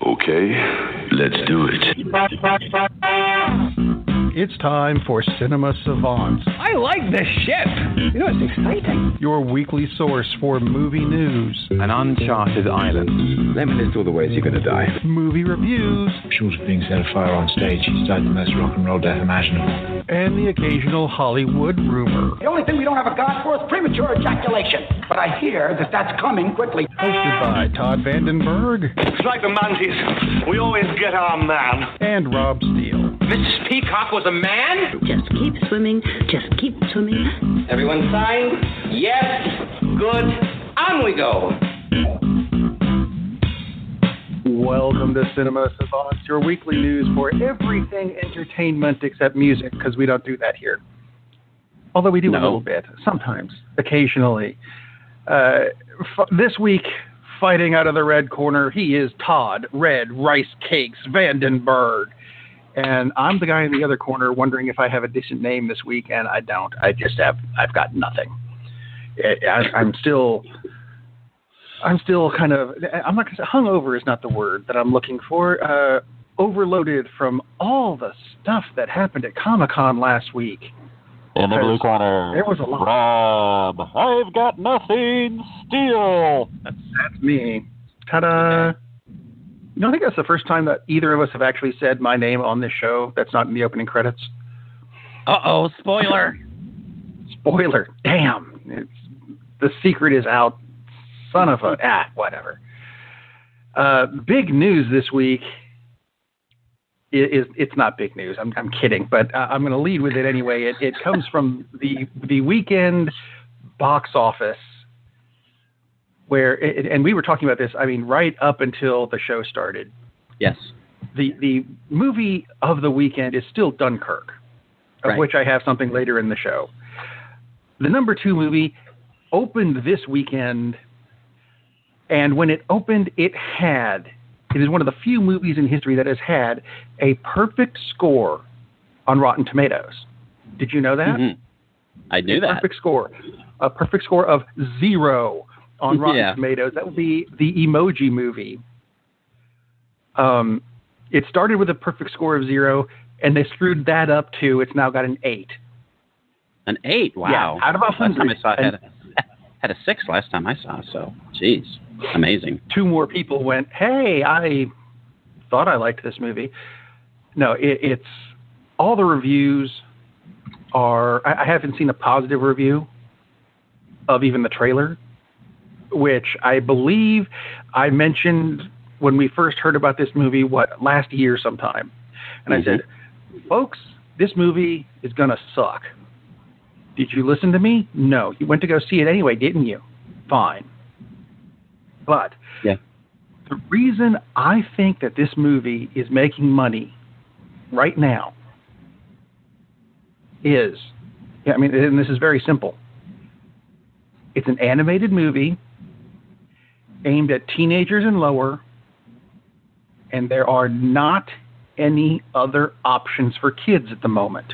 Okay, let's do it. It's time for Cinema Savants. I like this ship. You know, it's exciting. Your weekly source for movie news. An uncharted island. Let me list all the ways you're going to die. Movie reviews. Short of being set afire on stage, he died the most rock and roll death imaginable. And the occasional Hollywood rumor. The only thing we don't have a god for is premature ejaculation. But I hear that that's coming quickly. Hosted by Todd Vandenberg. It's like the Mantis. We always get our man. And Rob Steele. Mrs. Peacock was a man? Just keep swimming. Just keep swimming. Everyone signed? Yes. Good. On we go. Welcome to Cinema Savants, your weekly news for everything entertainment except music, because we don't do that here. Although we do a little bit, sometimes, occasionally. This week, fighting out of the red corner, he is Todd Red Rice Cakes Vandenberg. And I'm the guy in the other corner wondering if I have a decent name this week, and I don't. I've got nothing. I'm still kind of, I'm not going to say, hungover is not the word that I'm looking for. Overloaded from all the stuff that happened at Comicon last week. In the blue corner, there was a lot. Rob, I've got nothing, Steele. That's me. Ta-da. You know, I think that's the first time that either of us have actually said my name on this show that's not in the opening credits. Uh-oh, spoiler. Spoiler. Damn. The secret is out. Son of a... whatever. Big news this week. It's not big news. I'm kidding, but I'm going to lead with it anyway. It comes from the weekend box office, where and we were talking about this. I mean, right up until the show started. Yes. The movie of the weekend is still Dunkirk, of which I have something later in the show. The number 2 movie opened this weekend, and when it opened, it is one of the few movies in history that has had a perfect score on Rotten Tomatoes. Did you know that? Mm-hmm. I knew that. A perfect score of 0 on Rotten Tomatoes. That would be the Emoji Movie. It started with a perfect score of 0, and they screwed that up to it's now got an 8. An 8? Wow. Yeah, out of 100. Last time I saw it had a 6 last time I saw, so geez. Amazing. 2 more people went, hey, I thought I liked this movie. No, it's all the reviews are, I haven't seen a positive review of even the trailer, which I believe I mentioned when we first heard about this movie, last year sometime. And I said, folks, this movie is going to suck. Did you listen to me? No. You went to go see it anyway, didn't you? Fine. But the reason I think that this movie is making money right now is, and this is very simple. It's an animated movie aimed at teenagers and lower, and there are not any other options for kids at the moment.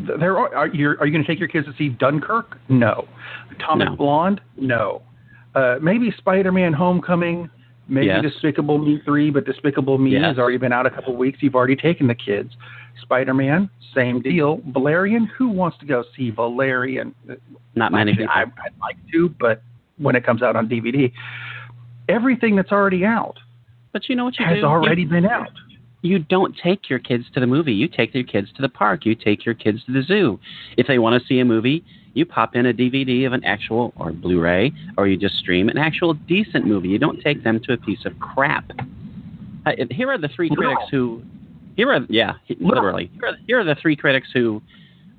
Are you going to take your kids to see Dunkirk? No. Atomic Blonde? No. Maybe Spider-Man Homecoming, maybe Despicable Me 3, but Despicable Me has already been out a couple of weeks. You've already taken the kids. Spider-Man, same deal. Valerian, who wants to go see Valerian? Not many people. I'd like to, but when it comes out on DVD, everything that's already out but you know what you has already been out. You don't take your kids to the movie. You take your kids to the park. You take your kids to the zoo. If they want to see a movie, you pop in a DVD of an actual, or Blu-ray, or you just stream an actual decent movie. You don't take them to a piece of crap. Here are the 3 critics who... literally. Here are the 3 critics who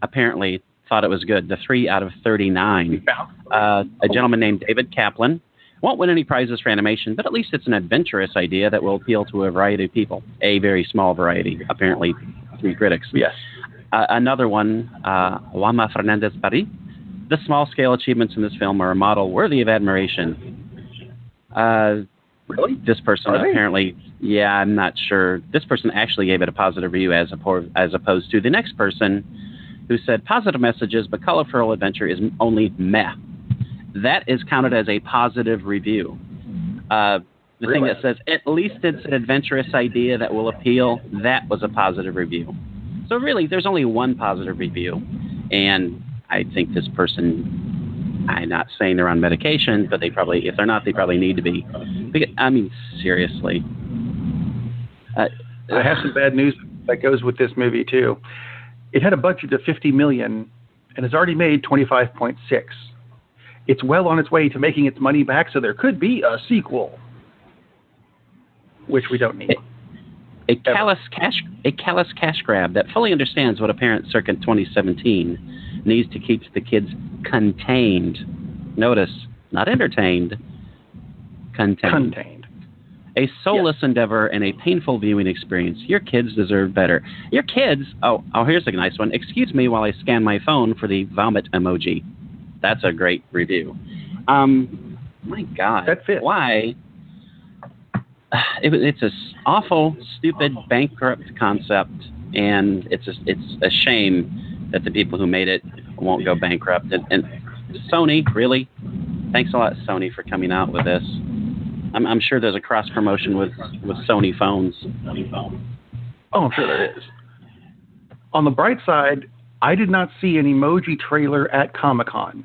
apparently thought it was good. The 3 out of 39. A gentleman named David Kaplan. Won't win any prizes for animation, but at least it's an adventurous idea that will appeal to a variety of people. A very small variety, apparently 3 critics. Yes. Another one, Wama Fernandez-Barry. The small-scale achievements in this film are a model worthy of admiration. Really? This person apparently, I'm not sure. This person actually gave it a positive review as opposed to the next person who said, positive messages, but colorful adventure is only meh. That is counted as a positive review. The thing that says, at least it's an adventurous idea that will appeal, that was a positive review. So really, there's only one positive review. And I think this person, I'm not saying they're on medication, but they probably, if they're not, they probably need to be. Because, I mean, seriously. I have some bad news that goes with this movie, too. It had a budget of $50 million and has already made $25.6. It's well on its way to making its money back, so there could be a sequel, which we don't need. A callous cash grab that fully understands what a parent circa 2017 needs to keep the kids contained. Notice, not entertained, contained. A soulless endeavor and a painful viewing experience. Your kids deserve better. Your kids, oh, here's a nice one. Excuse me while I scan my phone for the vomit emoji. That's a great review. My God. That fits. Why? It's a awful, stupid, bankrupt concept, and it's a shame that the people who made it won't go bankrupt. And Sony, really? Thanks a lot, Sony, for coming out with this. I'm sure there's a cross promotion with Sony phones. Oh, I'm sure there is. On the bright side, I did not see an emoji trailer at Comicon.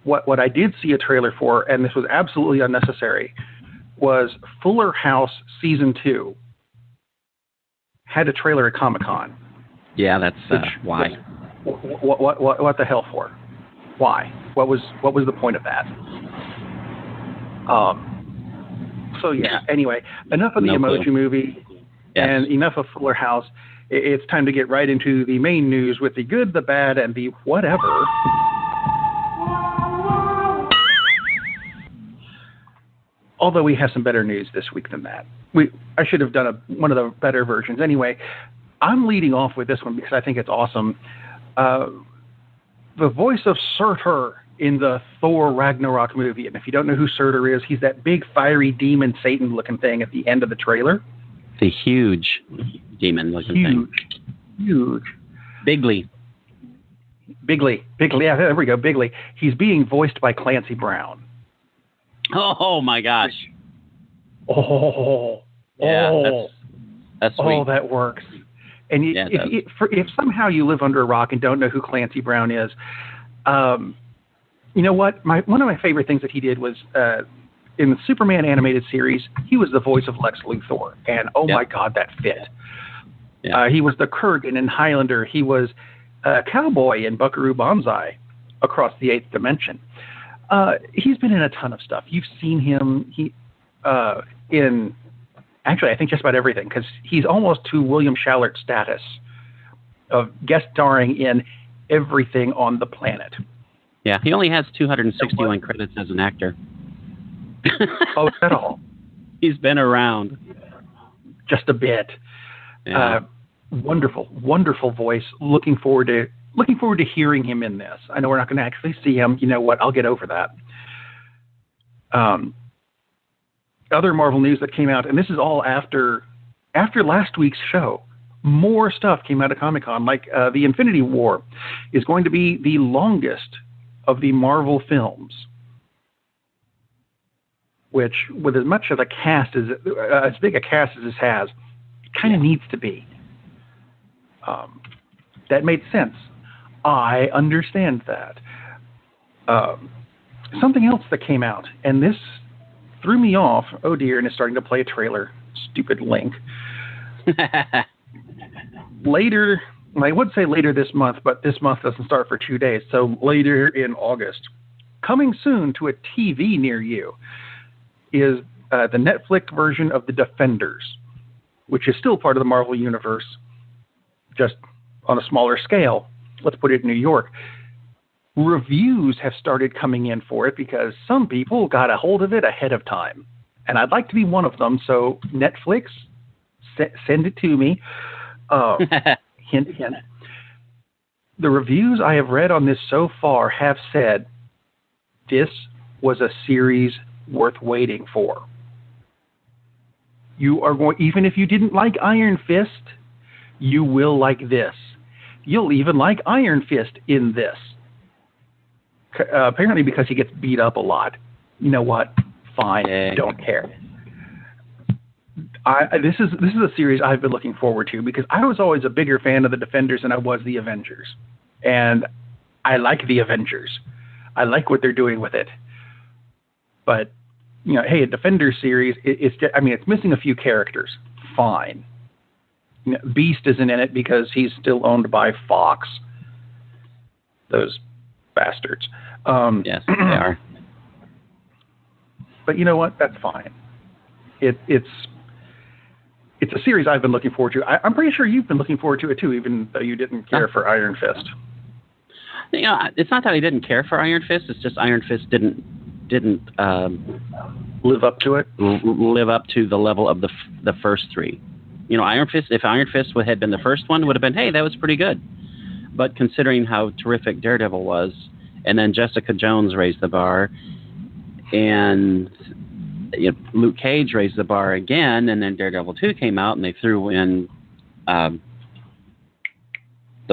What I did see a trailer for, and this was absolutely unnecessary, was Fuller House Season 2. Had a trailer at Comicon. Yeah, that's why. What the hell for? Why? What was the point of that? So yeah. Anyway, enough of the emoji movie, and enough of Fuller House. It's time to get right into the main news with the good, the bad, and the whatever. Although we have some better news this week than that. I should have done one of the better versions. Anyway, I'm leading off with this one because I think it's awesome. The voice of Surtur in the Thor Ragnarok movie. And if you don't know who Surtur is, he's that big, fiery demon Satan-looking thing at the end of the trailer. The huge demon-looking thing. Huge. Bigley. Yeah, there we go, Bigley. He's being voiced by Clancy Brown. Oh my gosh. Oh. That's sweet. Oh, that works. And if somehow you live under a rock and don't know who Clancy Brown is, you know what? One of my favorite things that he did was in the Superman animated series, he was the voice of Lex Luthor. And my God, that fit. Yeah. He was the Kurgan in Highlander. He was a cowboy in Buckaroo Banzai across the 8th dimension. He's been in a ton of stuff. You've seen him in, actually, I think just about everything, because he's almost to William Shallert status of guest starring in everything on the planet. Yeah, he only has 261 credits as an actor. Oh, is that all? He's been around. Just a bit. Yeah. Wonderful, wonderful voice. Looking forward to hearing him in this. I know we're not going to actually see him. You know what? I'll get over that. Other Marvel news that came out, and this is all after last week's show. More stuff came out of Comic-Con, like the Infinity War is going to be the longest of the Marvel films, which, with as much of a cast as big a cast as this has, it kind of needs to be. That made sense. I understand that. Something else that came out, and this threw me off. Oh dear, and it's starting to play a trailer. Stupid link. Later, I would say later this month, but this month doesn't start for 2 days, so later in August. Coming soon to a TV near you is the Netflix version of The Defenders, which is still part of the Marvel Universe, just on a smaller scale. Let's put it in New York. Reviews have started coming in for it because some people got a hold of it ahead of time. And I'd like to be one of them, so Netflix, send it to me. Hint, hint. The reviews I have read on this so far have said this was a series worth waiting for. You are going, even if you didn't like Iron Fist, you will like this. You'll even like Iron Fist in this. Apparently because he gets beat up a lot. You know what? Fine. Don't care. This is a series I've been looking forward to because I was always a bigger fan of the Defenders than I was the Avengers, and I like the Avengers. I like what they're doing with it, but hey, a Defenders series, it's missing a few characters. Fine. Beast isn't in it because he's still owned by Fox. Those bastards. Yes, they are. But you know what? That's fine. It's a series I've been looking forward to. I'm pretty sure you've been looking forward to it too, even though you didn't care for Iron Fist. It's not that I didn't care for Iron Fist. It's just Iron Fist didn't live up to it. Live up to the level of the first three. Iron Fist. If Iron Fist had been the first one, would have been, hey, that was pretty good. But considering how terrific Daredevil was, and then Jessica Jones raised the bar, and Luke Cage raised the bar again, and then Daredevil 2 came out, and they threw in the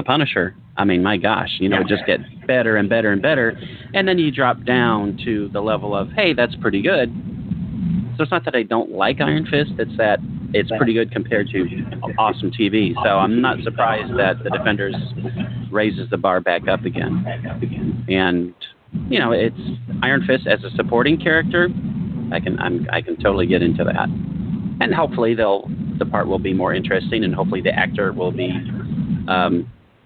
Punisher. I mean, my gosh, it just get better and better and better, and then you drop down to the level of, hey, that's pretty good. So it's not that I don't like Iron Fist, it's that it's pretty good compared to awesome TV. So I'm not surprised that the Defenders raises the bar back up again. And it's Iron Fist as a supporting character. I can totally get into that, and hopefully the part will be more interesting, and hopefully the actor will be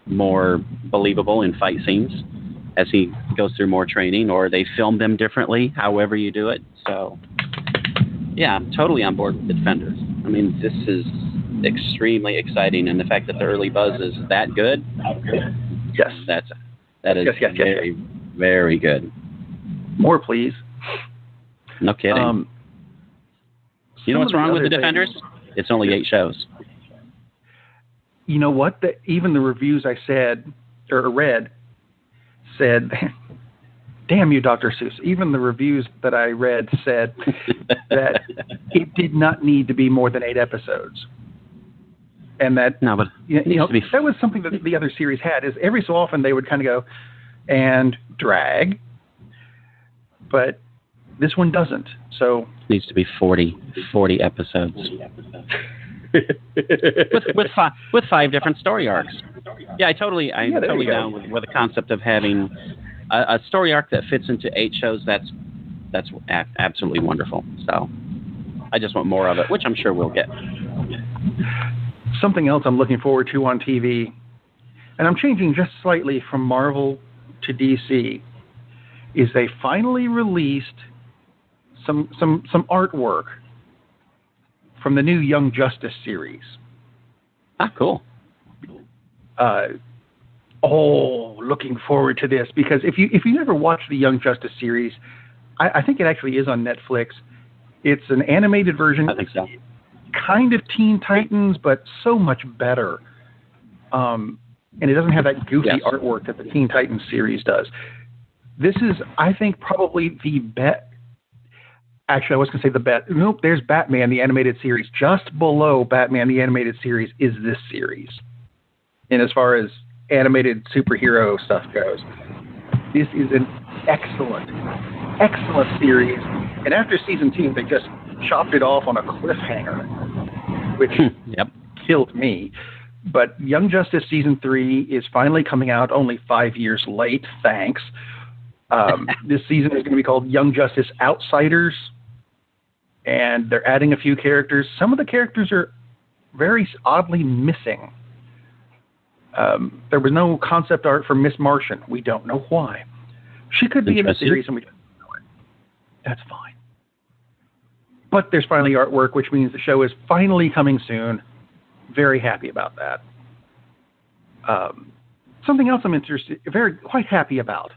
more believable in fight scenes as he goes through more training, or they film them differently, however you do it. So yeah, I'm totally on board with the Defenders. I mean, this is extremely exciting, and the fact that the early buzz is that good, yes, that is very, very good. More, please. No kidding. You know what's wrong with the Defenders? It's only 8 shows. You know what? Even the reviews I read said, damn you, Dr. Seuss. Even the reviews that I read said that it did not need to be more than 8 episodes. And that, no, but that was something that the other series had, is every so often they would kind of go and drag, but this one doesn't. So it needs to be 40 episodes. with 5 different story arcs. Yeah, I'm totally down with the concept of having a story arc that fits into 8 shows. That's absolutely wonderful. So I just want more of it, which I'm sure we'll get. Something else I'm looking forward to on TV, and I'm changing just slightly from Marvel to DC, is they finally released some artwork from the new Young Justice series. Ah, cool. Looking forward to this, because if you never watched the Young Justice series, I think it actually is on Netflix. It's an animated version. I think so. Kind of Teen Titans, but so much better. And it doesn't have that goofy artwork that the Teen Titans series does. This is, I think, probably the best. Actually, I was going to say the best. Nope, there's Batman, the animated series. Just below Batman, the animated series, is this series. And as far as animated superhero stuff goes, this is an excellent series. And after season 2, they just chopped it off on a cliffhanger, which killed me. But Young Justice season 3 is finally coming out, only 5 years late. Thanks. This season is going to be called Young Justice Outsiders, and they're adding a few characters. Some of the characters are very oddly missing. There was no concept art for Miss Martian. We don't know why. She could be in the series, and we don't know it. That's fine. But there's finally artwork, which means the show is finally coming soon. Very happy about that. Something else I'm quite happy about.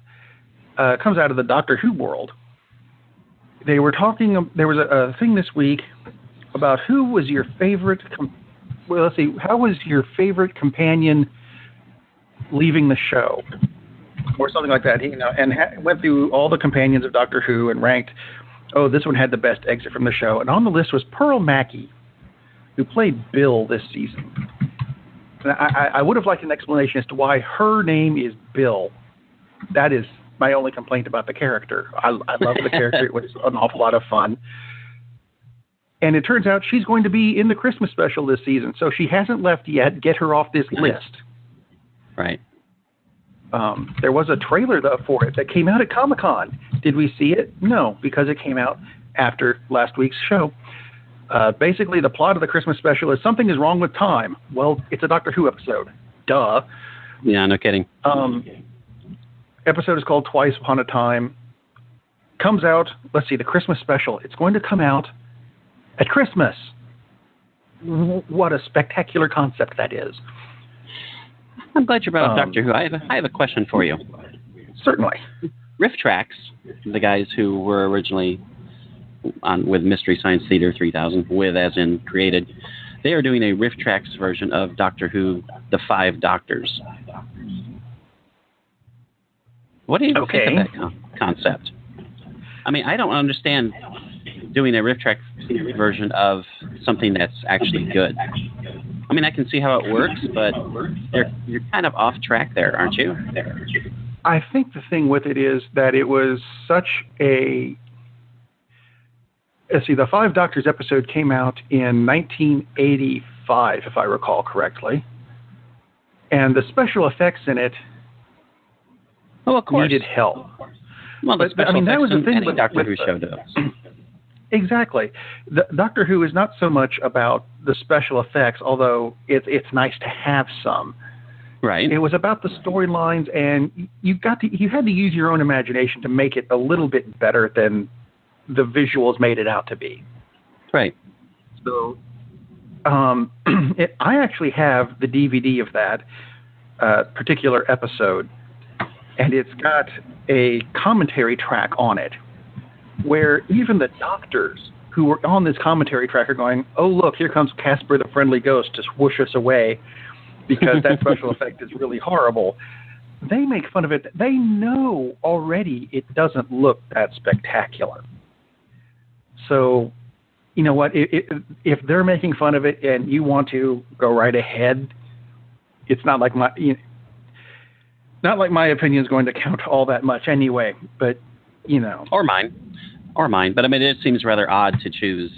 Comes out of the Doctor Who world. They were talking. There was a thing this week about who was your favorite. How was your favorite companion leaving the show, or something like that? And went through all the companions of Doctor Who and ranked. Oh, this one had the best exit from the show, and on the list was Pearl Mackie, who played Bill this season. And I would have liked an explanation as to why her name is Bill. That is my only complaint about the character. I love the character. It was an awful lot of fun. And it turns out she's going to be in the Christmas special this season, so she hasn't left yet. Get her off this list. Right. There was a trailer for it that came out at Comicon. Did we see it? No, because it came out after last week's show. Basically, the plot of the Christmas special is something is wrong with time. Well, it's a Doctor Who episode. Duh. Yeah, no kidding. Episode is called Twice Upon a Time. Comes out, let's see, the Christmas special. It's going to come out at Christmas. What a spectacular concept that is. I'm glad you brought up Doctor Who. I have a question for you. Certainly. Riff Tracks, the guys who were originally on with Mystery Science Theater 3000, with as in created, they are doing a Riff Tracks version of Doctor Who, The Five Doctors. What do you think of that concept? I mean, I don't understand doing a Riff Tracks version of something that's actually good. I mean, I can see how it works, but you're kind of off track there, aren't you? I think the thing with it is that it was such a... Let's see, the Five Doctors episode came out in 1985, if I recall correctly. And the special effects in it needed help. Well, the special effects that was the thing any Doctor Who show does. Exactly. The Doctor Who is not so much about the special effects, although it's nice to have some. Right. It was about the storylines, and you had to use your own imagination to make it a little bit better than the visuals made it out to be. Right. So, I actually have the DVD of that particular episode, and it's got a commentary track on it, where even the doctors who were on this commentary track are going, "Oh, look, here comes Casper the Friendly Ghost to swoosh us away because that special effect is really horrible." They make fun of it. They know already it doesn't look that spectacular. So, you know what? If they're making fun of it and you want to go right ahead, it's not like my opinion is going to count all that much anyway. But or mine. But I mean, it seems rather odd to choose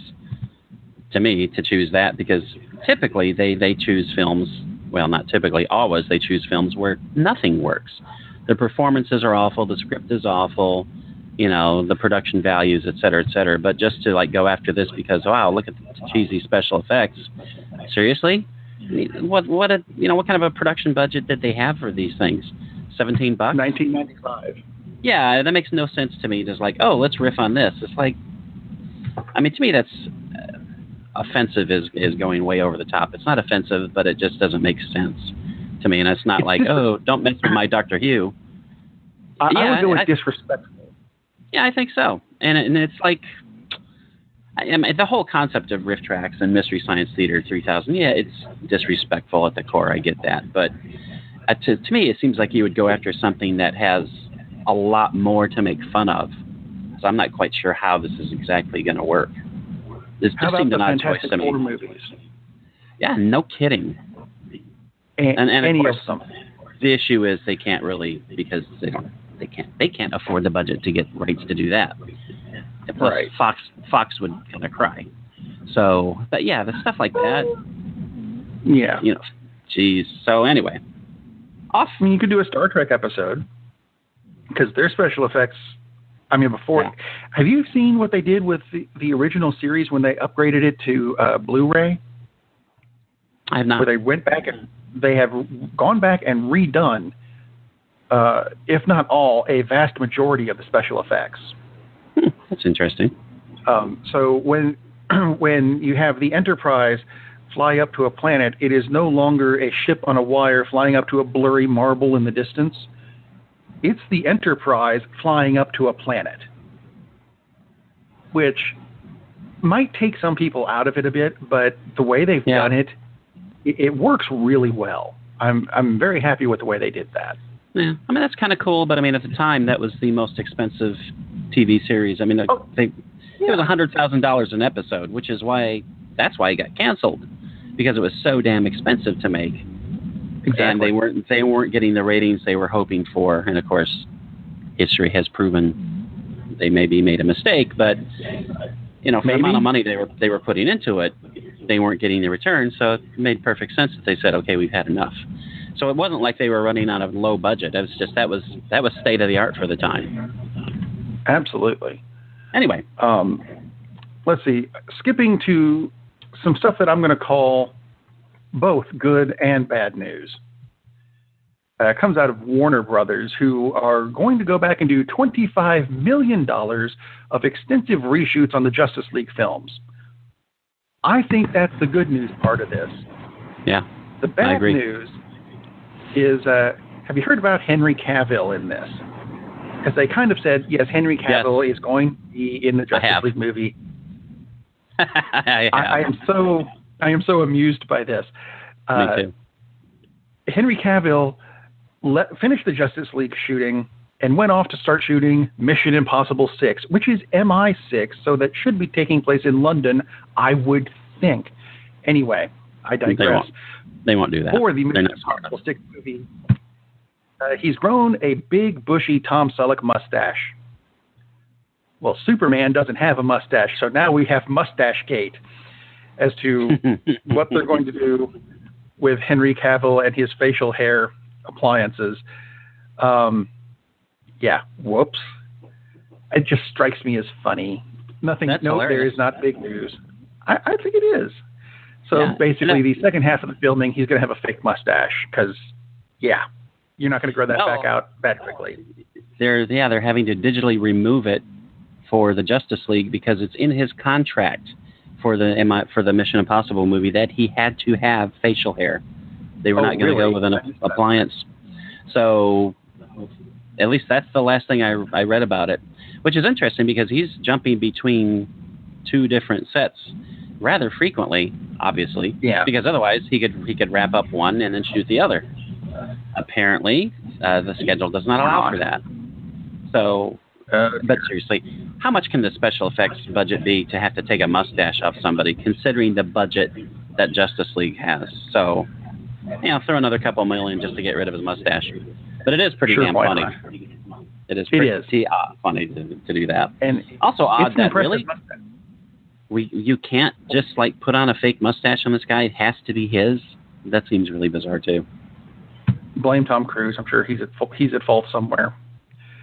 that, because typically they choose films. Well, not typically, always they choose films where nothing works. The performances are awful, the script is awful, the production values, et cetera, but just to go after this because, wow, look at the cheesy special effects. Seriously? What kind of a production budget did they have for these things? $17? $19.95. Yeah, that makes no sense to me. Just let's riff on this. It's to me that's offensive is going way over the top. It's not offensive, but it just doesn't make sense to me. And it's not don't mess with my Doctor Who. I would go with disrespectful. Yeah, I think so. And it's the whole concept of Riff Tracks and Mystery Science Theater 3000, yeah, it's disrespectful at the core. I get that. But to me, it seems like you would go after something that has a lot more to make fun of. So I'm not quite sure how this is exactly going to work. This just seemed an odd choice to me. Movies? Yeah, no kidding. And any of course, of them. The issue is they can't really, because they can't afford the budget to get rights to do that. Plus, right. Fox would kind of cry. So, but yeah, the stuff like that. Yeah. Geez. So anyway, I mean, you could do a Star Trek episode, because their special effects. I mean, before. Yeah. Have you seen what they did with the original series when they upgraded it to Blu-ray? I have not. Where they went back and they have gone back and redone, if not all, a vast majority of the special effects. That's interesting. So when you have the Enterprise fly up to a planet, it is no longer a ship on a wire flying up to a blurry marble in the distance. It's the Enterprise flying up to a planet, which might take some people out of it a bit, but the way they've done it, it works really well. I'm very happy with the way they did that. Yeah, I mean, that's kind of cool, but I mean, at the time, that was the most expensive TV series. I mean, it was $100,000 an episode, which is why it got canceled, because it was so damn expensive to make. Exactly. And they weren't getting the ratings they were hoping for. And of course, history has proven they maybe made a mistake, but for the amount of money they were putting into it, they weren't getting the return. So it made perfect sense that they said, okay, we've had enough. So it wasn't like they were running out of low budget. It was just that was state of the art for the time. Absolutely. Anyway, let's see. Skipping to some stuff that I'm going to call both good and bad news. Comes out of Warner Brothers, who are going to go back and do $25 million of extensive reshoots on the Justice League films. I think that's the good news part of this. Yeah, the bad news is, have you heard about Henry Cavill in this? Because they kind of said, yes, Henry Cavill is going to be in the Justice League movie. I am so amused by this. Me too. Henry Cavill finished the Justice League shooting and went off to start shooting Mission Impossible 6, which is MI6, so that should be taking place in London, I would think. Anyway, I digress. They won't do that. For the Mission Impossible 6 movie, he's grown a big, bushy Tom Selleck mustache. Well, Superman doesn't have a mustache, so now we have Mustache Gate as to what they're going to do with Henry Cavill and his facial hair appliances. Whoops. It just strikes me as funny. There is not big news. I think it is. So basically, the second half of the filming, he's going to have a fake mustache because, you're not going to grow that back out that quickly. They're having to digitally remove it for the Justice League because it's in his contract for the Mission Impossible movie that he had to have facial hair. They were not going to go with an appliance. So at least that's the last thing I read about it, which is interesting because he's jumping between two different sets rather frequently, obviously. Yeah. Because otherwise he could wrap up one and then shoot the other. Apparently, the schedule does not allow for that. So, but seriously, how much can the special effects budget be to have to take a mustache off somebody, considering the budget that Justice League has? So, throw another couple million just to get rid of his mustache. But it is pretty damn funny. It is pretty funny to do that. And also odd that really you can't just put on a fake mustache on this guy. It has to be his. That seems really bizarre too. Blame Tom Cruise. I'm sure he's at fault somewhere.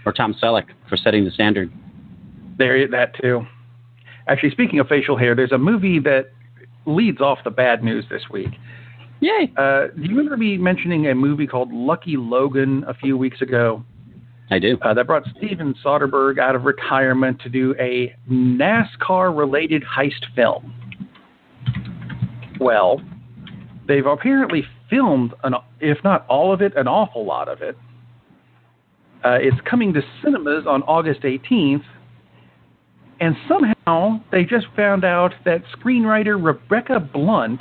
Or Tom Selleck for setting the standard. That too. Actually, speaking of facial hair, there's a movie that leads off the bad news this week. Yay! Do you remember me mentioning a movie called Lucky Logan a few weeks ago? I do. That brought Steven Soderbergh out of retirement to do a NASCAR-related heist film. Well, they've apparently filmed, if not all of it, an awful lot of it. It's coming to cinemas on August 18th, and somehow they just found out that screenwriter Rebecca Blunt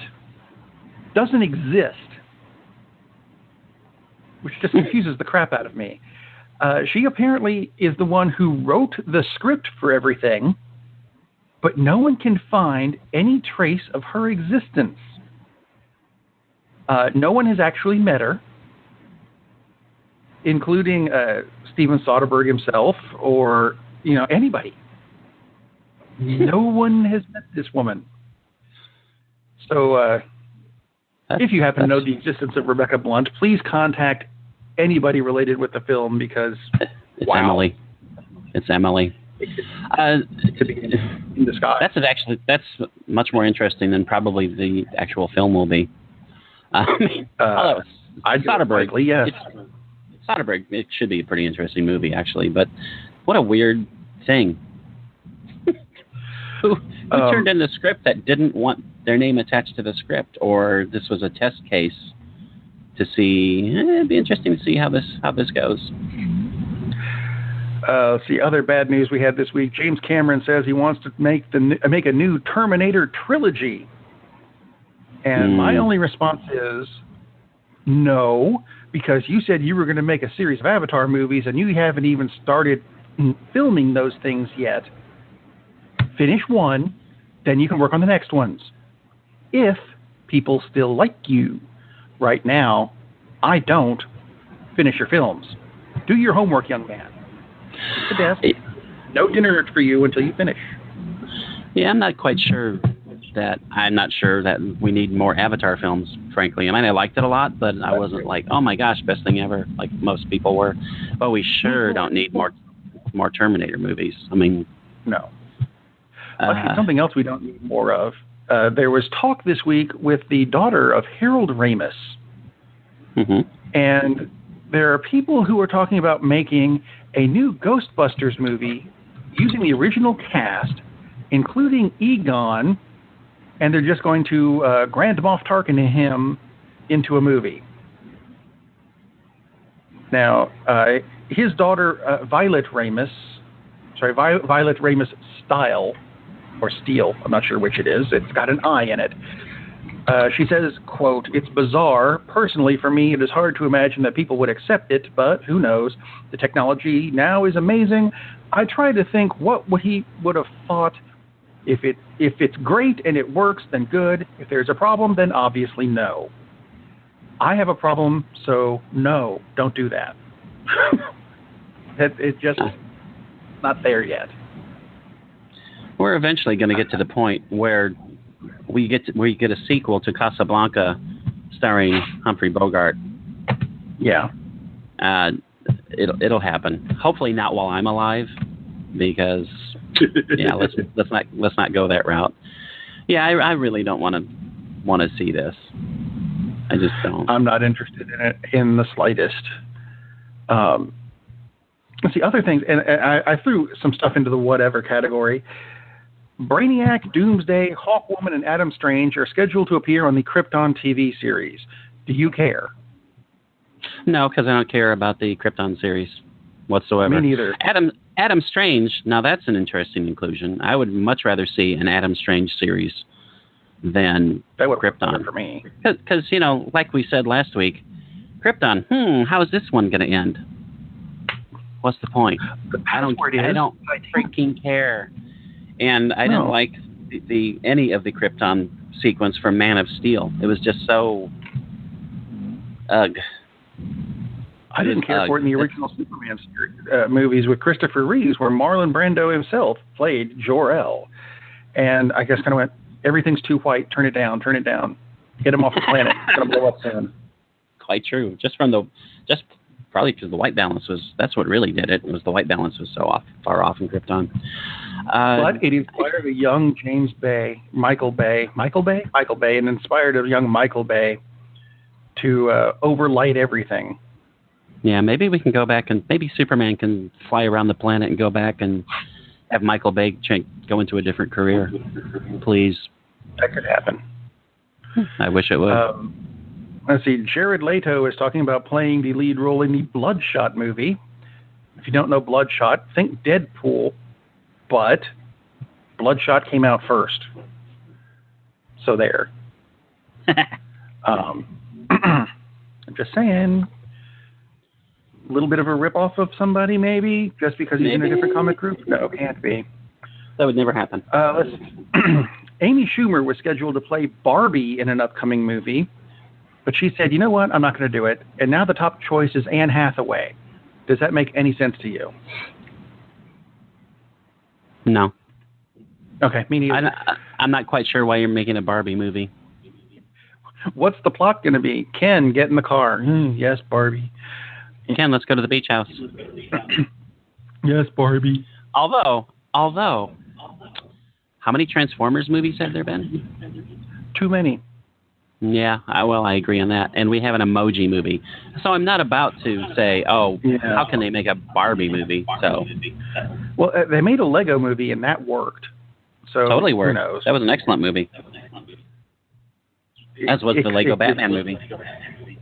doesn't exist, which just confuses the crap out of me. She apparently is the one who wrote the script for everything, but no one can find any trace of her existence. No one has actually met her, including Steven Soderbergh himself or anybody. No one has met this woman. So if you happen to know the existence of Rebecca Blunt, please contact anybody related with the film because it's Emily. It's Emily. It could be in disguise. That's much more interesting than probably the actual film will be. Soderbergh, yes. Soderbergh, it should be a pretty interesting movie, actually. But what a weird thing. Who turned in the script that didn't want their name attached to the script, or this was a test case to see? It'd be interesting to see how this goes. See, other bad news we had this week. James Cameron says he wants to make a new Terminator trilogy. And my only response is no, because you said you were going to make a series of Avatar movies, and you haven't even started filming those things yet. Finish one, then you can work on the next ones. If people still like you. Right now, I don't. Finish your films. Do your homework, young man. The desk. No dinner for you until you finish. Yeah, I'm not sure that we need more Avatar films, frankly. I mean, I liked it a lot, but I wasn't like, oh my gosh, best thing ever, like most people were. But we sure don't need more Terminator movies. I mean, no. Actually, something else we don't need more of. There was talk this week with the daughter of Harold Ramis. Mm-hmm. And there are people who are talking about making a new Ghostbusters movie using the original cast, including Egon, and they're just going to Grand Moff Tarkin him into a movie. Now, his daughter, Violet Ramis Style, or Steele, I'm not sure which it is. It's got an I in it. She says, quote, "It's bizarre. Personally, for me, it is hard to imagine that people would accept it, but who knows? The technology now is amazing. I try to think what he would have thought. If it's great and it works, then good. If there's a problem, then obviously no. I have a problem, so no, don't do that." It's just not there yet. We're eventually going to get to the point where we get a sequel to Casablanca starring Humphrey Bogart. Yeah. It'll happen. Hopefully not while I'm alive, because yeah, let's not go that route. Yeah, I really don't want to see this. I just don't. I'm not interested in it in the slightest. Let's see, other things, and I threw some stuff into the whatever category. Brainiac, Doomsday, Hawkwoman, and Adam Strange are scheduled to appear on the Krypton TV series. Do you care? No, because I don't care about the Krypton series whatsoever. Me neither. Adam Strange, now that's an interesting inclusion. I would much rather see an Adam Strange series than that would Krypton. Work for me. Because, like we said last week, Krypton, how is this one going to end? What's the point? I don't freaking care. And I didn't like any of the Krypton sequence from Man of Steel. It was just so ugh. I didn't care for it in the original Superman movies with Christopher Reeves, where Marlon Brando himself played Jor-El. And I guess kind of went, everything's too white, turn it down. Get him off the planet. It's going to blow up soon. Quite true. Just probably because the white balance that's what really did it. Was the white balance was so far off in Krypton. But it inspired a young Michael Bay, and inspired a young Michael Bay to overlight everything. Yeah, maybe we can go back and maybe Superman can fly around the planet and go back and have Michael Bay go into a different career. Please. That could happen. I wish it would. Let's see. Jared Leto is talking about playing the lead role in the Bloodshot movie. If you don't know Bloodshot, think Deadpool, but Bloodshot came out first. So there. I'm just saying. A little bit of a rip-off of somebody, maybe, just because he's in a different comic group? No, can't be. That would never happen. Amy Schumer was scheduled to play Barbie in an upcoming movie, but she said, you know what, I'm not going to do it. And now the top choice is Anne Hathaway. Does that make any sense to you? No. Okay, me neither. I'm not quite sure why you're making a Barbie movie. What's the plot going to be? Ken, get in the car. Yes, Barbie. Ken, let's go to the beach house. Yes, Barbie. Although, how many Transformers movies have there been? Too many. Yeah, I agree on that. And we have an emoji movie. So I'm not about to say, how can they make a Barbie movie? So, well, they made a Lego movie, and that worked. So totally worked. Who knows? That was an excellent movie. As was the Lego Batman movie.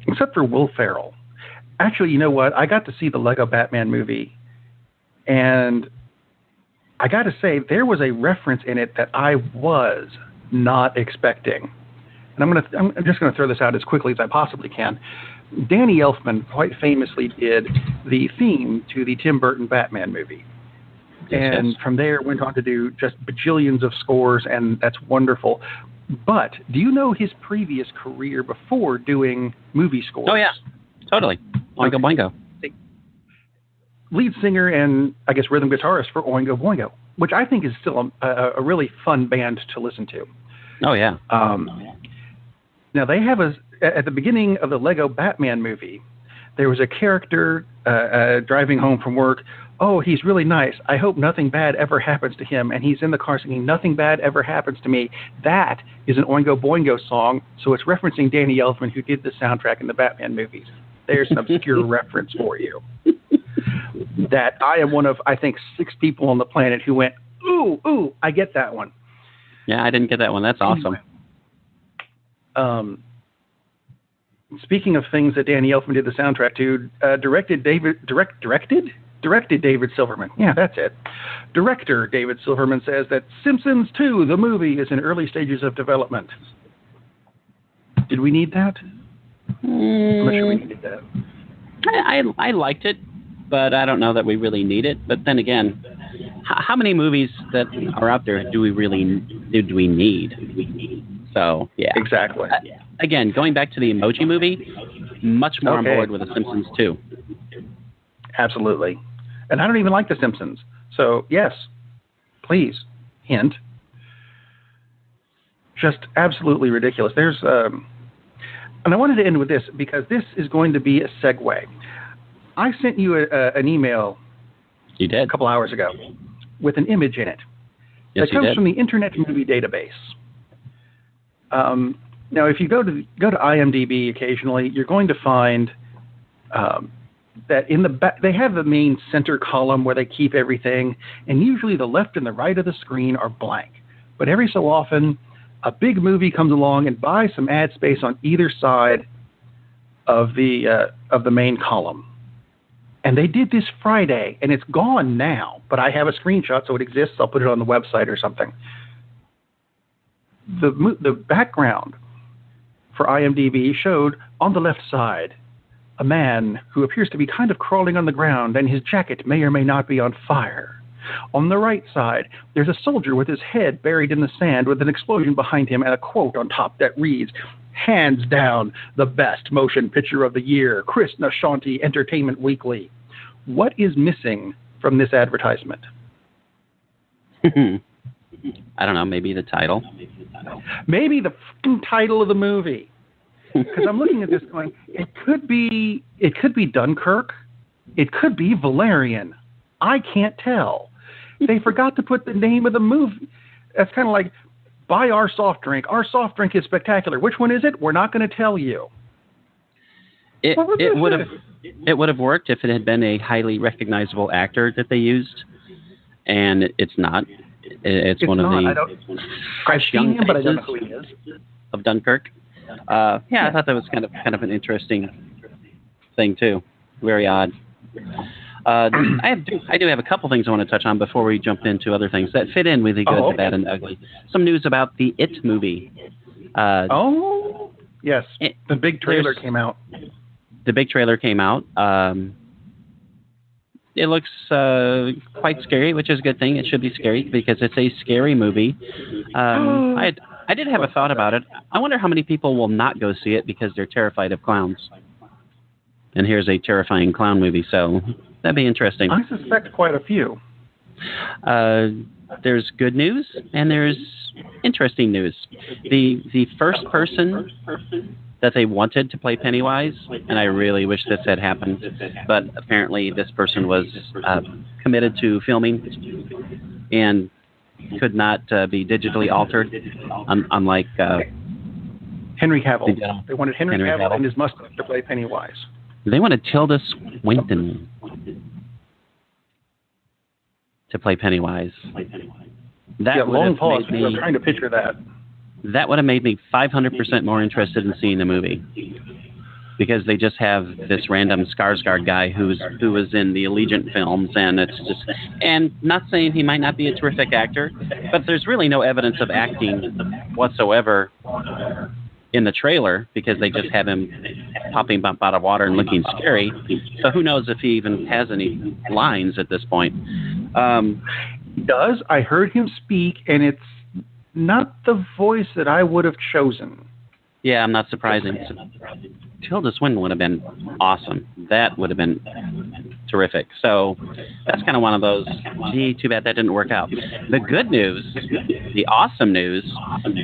Except for Will Ferrell. Actually, you know what? I got to see the Lego Batman movie, and I got to say, there was a reference in it that I was not expecting. And I'm just going to throw this out as quickly as I possibly can. Danny Elfman quite famously did the theme to the Tim Burton Batman movie. And from there went on to do just bajillions of scores, and that's wonderful. But do you know his previous career before doing movie scores? Oh, yeah. Totally. Oingo Boingo. Lead singer and, I guess, rhythm guitarist for Oingo Boingo. which I think is still a really fun band to listen to. Oh, yeah. Now, they have at the beginning of the Lego Batman movie, there was a character driving home from work. Oh, he's really nice. I hope nothing bad ever happens to him. And he's in the car singing, "Nothing bad ever happens to me." That is an Oingo Boingo song, so it's referencing Danny Elfman, who did the soundtrack in the Batman movies. There's an obscure reference for you. That I am one of, I think, 6 people on the planet who went, ooh, I get that one. Yeah, I didn't get that one. That's awesome. Speaking of things that Danny Elfman did the soundtrack to, directed David Silverman. Yeah, that's it. Director David Silverman says that Simpsons 2, the movie, is in early stages of development. Did we need that? I'm not sure we needed that. I liked it, but I don't know that we really need it. But then again, how many movies that are out there do we need? So, yeah. Exactly. Again, going back to the Emoji Movie, much more on board with The Simpsons 2. Absolutely. And I don't even like The Simpsons. So, yes, please, hint. Just absolutely ridiculous. There's, and I wanted to end with this because this is going to be a segue. I sent you an email. You did? A couple hours ago with an image in it. Yes, that comes from the Internet Movie Database. Now, if you go to IMDb occasionally, you're going to find that in the back they have the main center column where they keep everything, and usually the left and the right of the screen are blank. But every so often, a big movie comes along and buys some ad space on either side of the main column. And they did this Friday, and it's gone now. But I have a screenshot, so it exists. I'll put it on the website or something. The background for IMDb showed on the left side a man who appears to be kind of crawling on the ground, and his jacket may or may not be on fire. On the right side, there's a soldier with his head buried in the sand with an explosion behind him and a quote on top that reads, "Hands down, the best motion picture of the year, Chris Nashanti, Entertainment Weekly." What is missing from this advertisement? I don't know, maybe the title. Maybe the f***ing title of the movie. Because I'm looking at this going, it could be Dunkirk. It could be Valerian. I can't tell. They forgot to put the name of the movie. That's kind of like, buy our soft drink. Our soft drink is spectacular. Which one is it? We're not going to tell you. It would have worked if it had been a highly recognizable actor that they used, and it's not. It's one of the fresh young faces, but I don't know who he is. Of Dunkirk. I thought that was kind of an interesting thing too. Very odd. I do have a couple things I want to touch on before we jump into other things that fit in with the good, the bad, and the ugly. Some news about the It movie. Yes. The big trailer came out. The big trailer came out. It looks quite scary, which is a good thing. It should be scary because it's a scary movie. I did have a thought about it. I wonder how many people will not go see it because they're terrified of clowns. And here's a terrifying clown movie, so that'd be interesting. I suspect quite a few. There's good news and there's interesting news. The first person that they wanted to play Pennywise, and I really wish this had happened, but apparently this person was committed to filming and could not be digitally altered, unlike Henry Cavill. They wanted Henry Cavill and his mustache to play Pennywise. They wanted Tilda Swinton to play Pennywise. Long pause. I'm trying to picture that. That would have made me 500% more interested in seeing the movie, because they just have this random Skarsgård guy who was in the Allegiant films, and it's just, and not saying he might not be a terrific actor, but there's really no evidence of acting whatsoever in the trailer because they just have him popping up out of water and looking scary. So who knows if he even has any lines at this point. Does I heard him speak, and it's not the voice that I would have chosen. Yeah, I'm not surprising. Tilda Swinton would have been awesome. That would have been terrific. So that's kind of one of those, gee, too bad that didn't work out. The good news, the awesome news,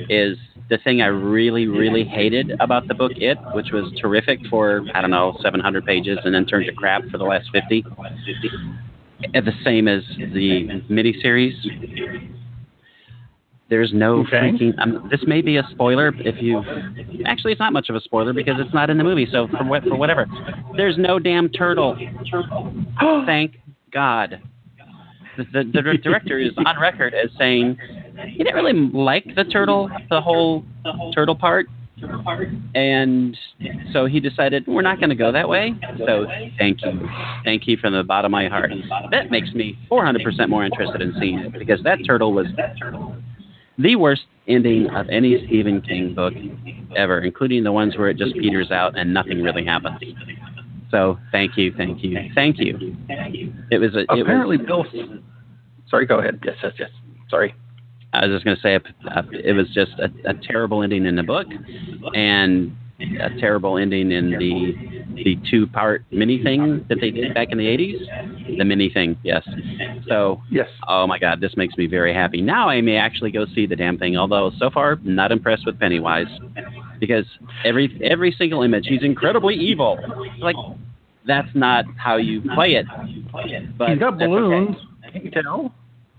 is the thing I really, really hated about the book It, which was terrific for, 700 pages and then turned to crap for the last 50. The same as the miniseries. There's no freaking... this may be a spoiler if you... Actually, it's not much of a spoiler because it's not in the movie, so for whatever. There's no damn turtle. Thank God. The director is on record as saying he didn't really like the whole turtle part. And so he decided, we're not going to go that way. So thank you from the bottom of my heart. That makes me 400% more interested in seeing it, because that turtle was the worst ending of any Stephen King book ever, including the ones where it just peters out and nothing really happens. So thank you. It was apparently Bill. Sorry, go ahead. Yes. Sorry. I was just going to say it was just a terrible ending in the book, and a terrible ending in the two-part mini thing that they did back in the 80s. The mini thing, yes. So, yes. Oh my God, this makes me very happy. Now I may actually go see the damn thing, although so far not impressed with Pennywise, because every single image, he's incredibly evil. Like, that's not how you play it. But he's got balloons. Okay. Can you tell?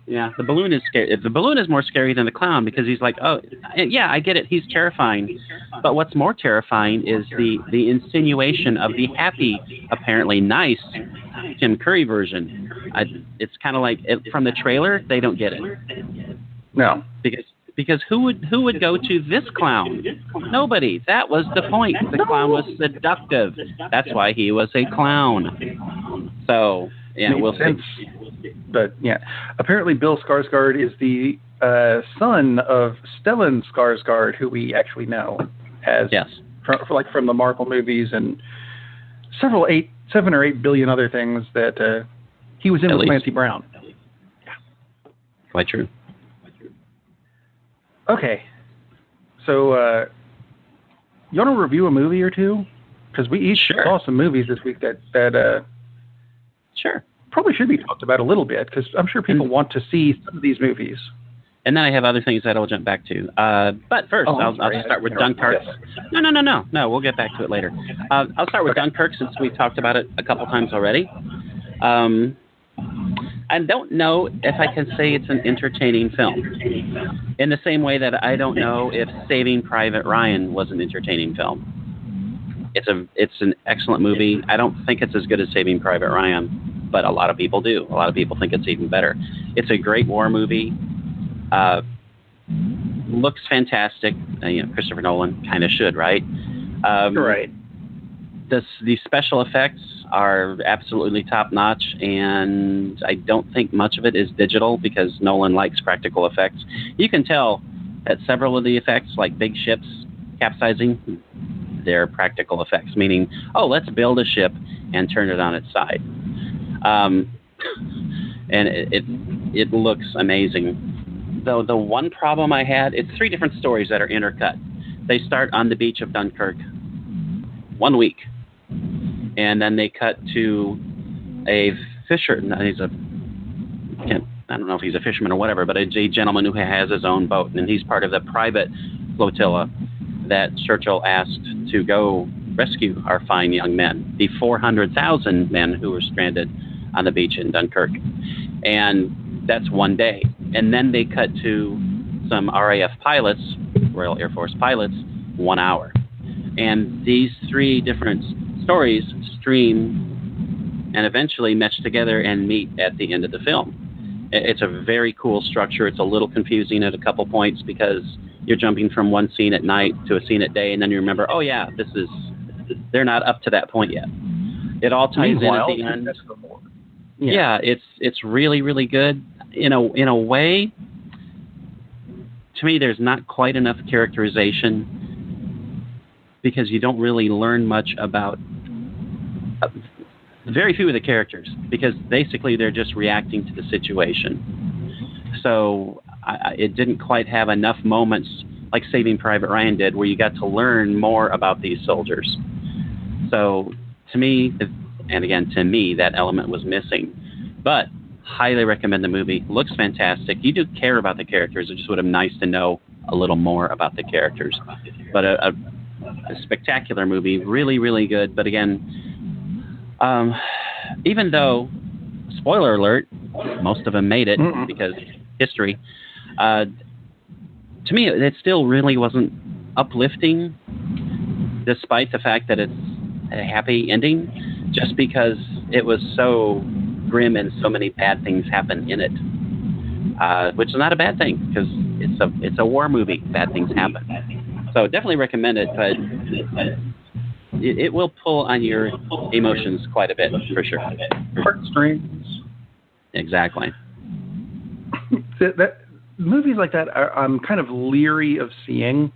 Yeah, the balloon is scary. The balloon is more scary than the clown, because he's like, oh, yeah, I get it. He's terrifying. But what's more terrifying is the insinuation of the happy, apparently nice Tim Curry version. It's kind of like, from the trailer, they don't get it. No. Because who would go to this clown? Nobody. That was the point. The clown was seductive. That's why he was a clown. So, yeah, we'll see. But yeah, apparently Bill Skarsgård is the son of Stellan Skarsgård, who we actually know as from the Marvel movies and 7 or 8 billion other things that he was in with Clancy Brown. Yeah. Quite true. Okay, so you want to review a movie or two? Because we each saw some movies this week that sure. Probably should be talked about a little bit, because I'm sure people want to see some of these movies. And then I have other things that I'll jump back to. But first, I'll just start with Dunkirk. No, we'll get back to it later. I'll start with Dunkirk, since we've talked about it a couple times already. I don't know if I can say it's an entertaining film, in the same way that I don't know if Saving Private Ryan was an entertaining film. It's an excellent movie. I don't think it's as good as Saving Private Ryan, but a lot of people do. A lot of people think it's even better. It's a great war movie. Looks fantastic. Christopher Nolan kind of should, right? Right. The special effects are absolutely top-notch, and I don't think much of it is digital, because Nolan likes practical effects. You can tell that several of the effects, like big ships capsizing, they're practical effects, meaning, let's build a ship and turn it on its side. And it looks amazing. Though the one problem I had, it's 3 different stories that are intercut. They start on the beach of Dunkirk 1 week, and then they cut to a fisher. I don't know if he's a fisherman or whatever, but a gentleman who has his own boat, and he's part of the private flotilla that Churchill asked to go rescue our fine young men, the 400,000 men who were stranded on the beach in Dunkirk. And that's 1 day. And then they cut to some RAF pilots, Royal Air Force pilots, 1 hour. And these 3 different stories stream and eventually mesh together and meet at the end of the film. It's a very cool structure. It's a little confusing at a couple points, because you're jumping from one scene at night to a scene at day, and then you remember, they're not up to that point yet. It all ties in at the end. Yeah, it's really, really good. In a way, to me, there's not quite enough characterization, because you don't really learn much about very few of the characters, because basically they're just reacting to the situation. So it didn't quite have enough moments like Saving Private Ryan did, where you got to learn more about these soldiers. So to me, And again, to me, that element was missing. But highly recommend the movie. Looks fantastic. You do care about the characters. It just would have been nice to know a little more about the characters. But a spectacular movie. Really, really good. But again, even though, spoiler alert, most of them made it because history, to me, it still really wasn't uplifting, despite the fact that it's a happy ending, just because it was so grim and so many bad things happen in it, which is not a bad thing because it's a war movie. Bad things happen, so definitely recommend it. But it will pull on your emotions quite a bit for sure. Heartstrings. Exactly. Movies like that I'm kind of leery of seeing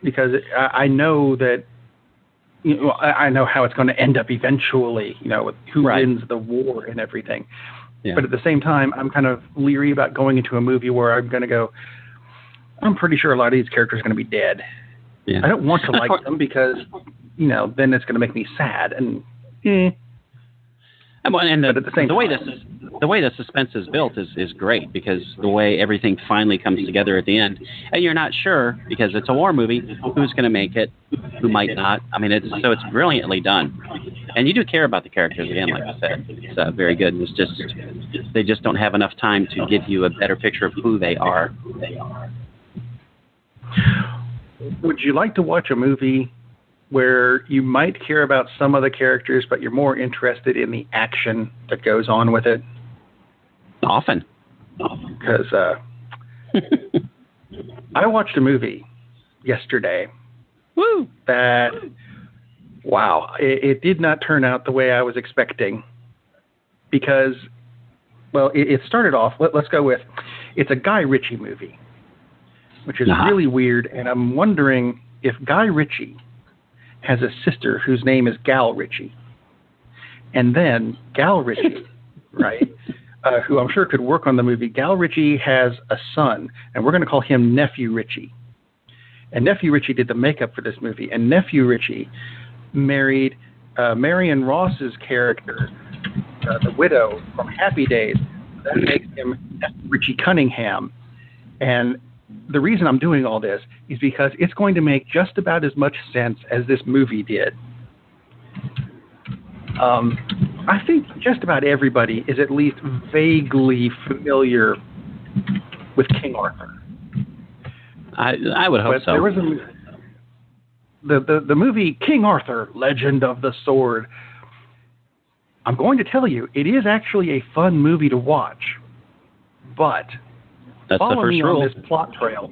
because I know that. I know how it's going to end up eventually, with who wins the war and everything. Yeah. But at the same time, I'm kind of leery about going into a movie where I'm going to go, I'm pretty sure a lot of these characters are going to be dead. Yeah. I don't want to like them because, then it's going to make me sad. And but at the same time, the way the suspense is built is great because the way everything finally comes together at the end, and you're not sure because it's a war movie who's going to make it, who might not. I mean, it's brilliantly done, and you do care about the characters again, like I said. It's very good. It's just they just don't have enough time to give you a better picture of who they are. Would you like to watch a movie where you might care about some of the characters, but you're more interested in the action that goes on with it? Often. Because I watched a movie yesterday that, wow, it did not turn out the way I was expecting. Because, well, it started off, let's go with, it's a Guy Ritchie movie, which is really weird, and I'm wondering if Guy Ritchie has a sister whose name is Gal Ritchie. And then Gal Ritchie, right, who I'm sure could work on the movie, Gal Ritchie has a son, and we're going to call him Nephew Ritchie. And Nephew Ritchie did the makeup for this movie, and Nephew Ritchie married Marion Ross's character, the widow from Happy Days. That makes him Ritchie Cunningham. And the reason I'm doing all this is because it's going to make just about as much sense as this movie did. I think just about everybody is at least vaguely familiar with King Arthur. I would hope so. There was the movie King Arthur, Legend of the Sword. I'm going to tell you, it is actually a fun movie to watch, but that's follow me on this plot trail.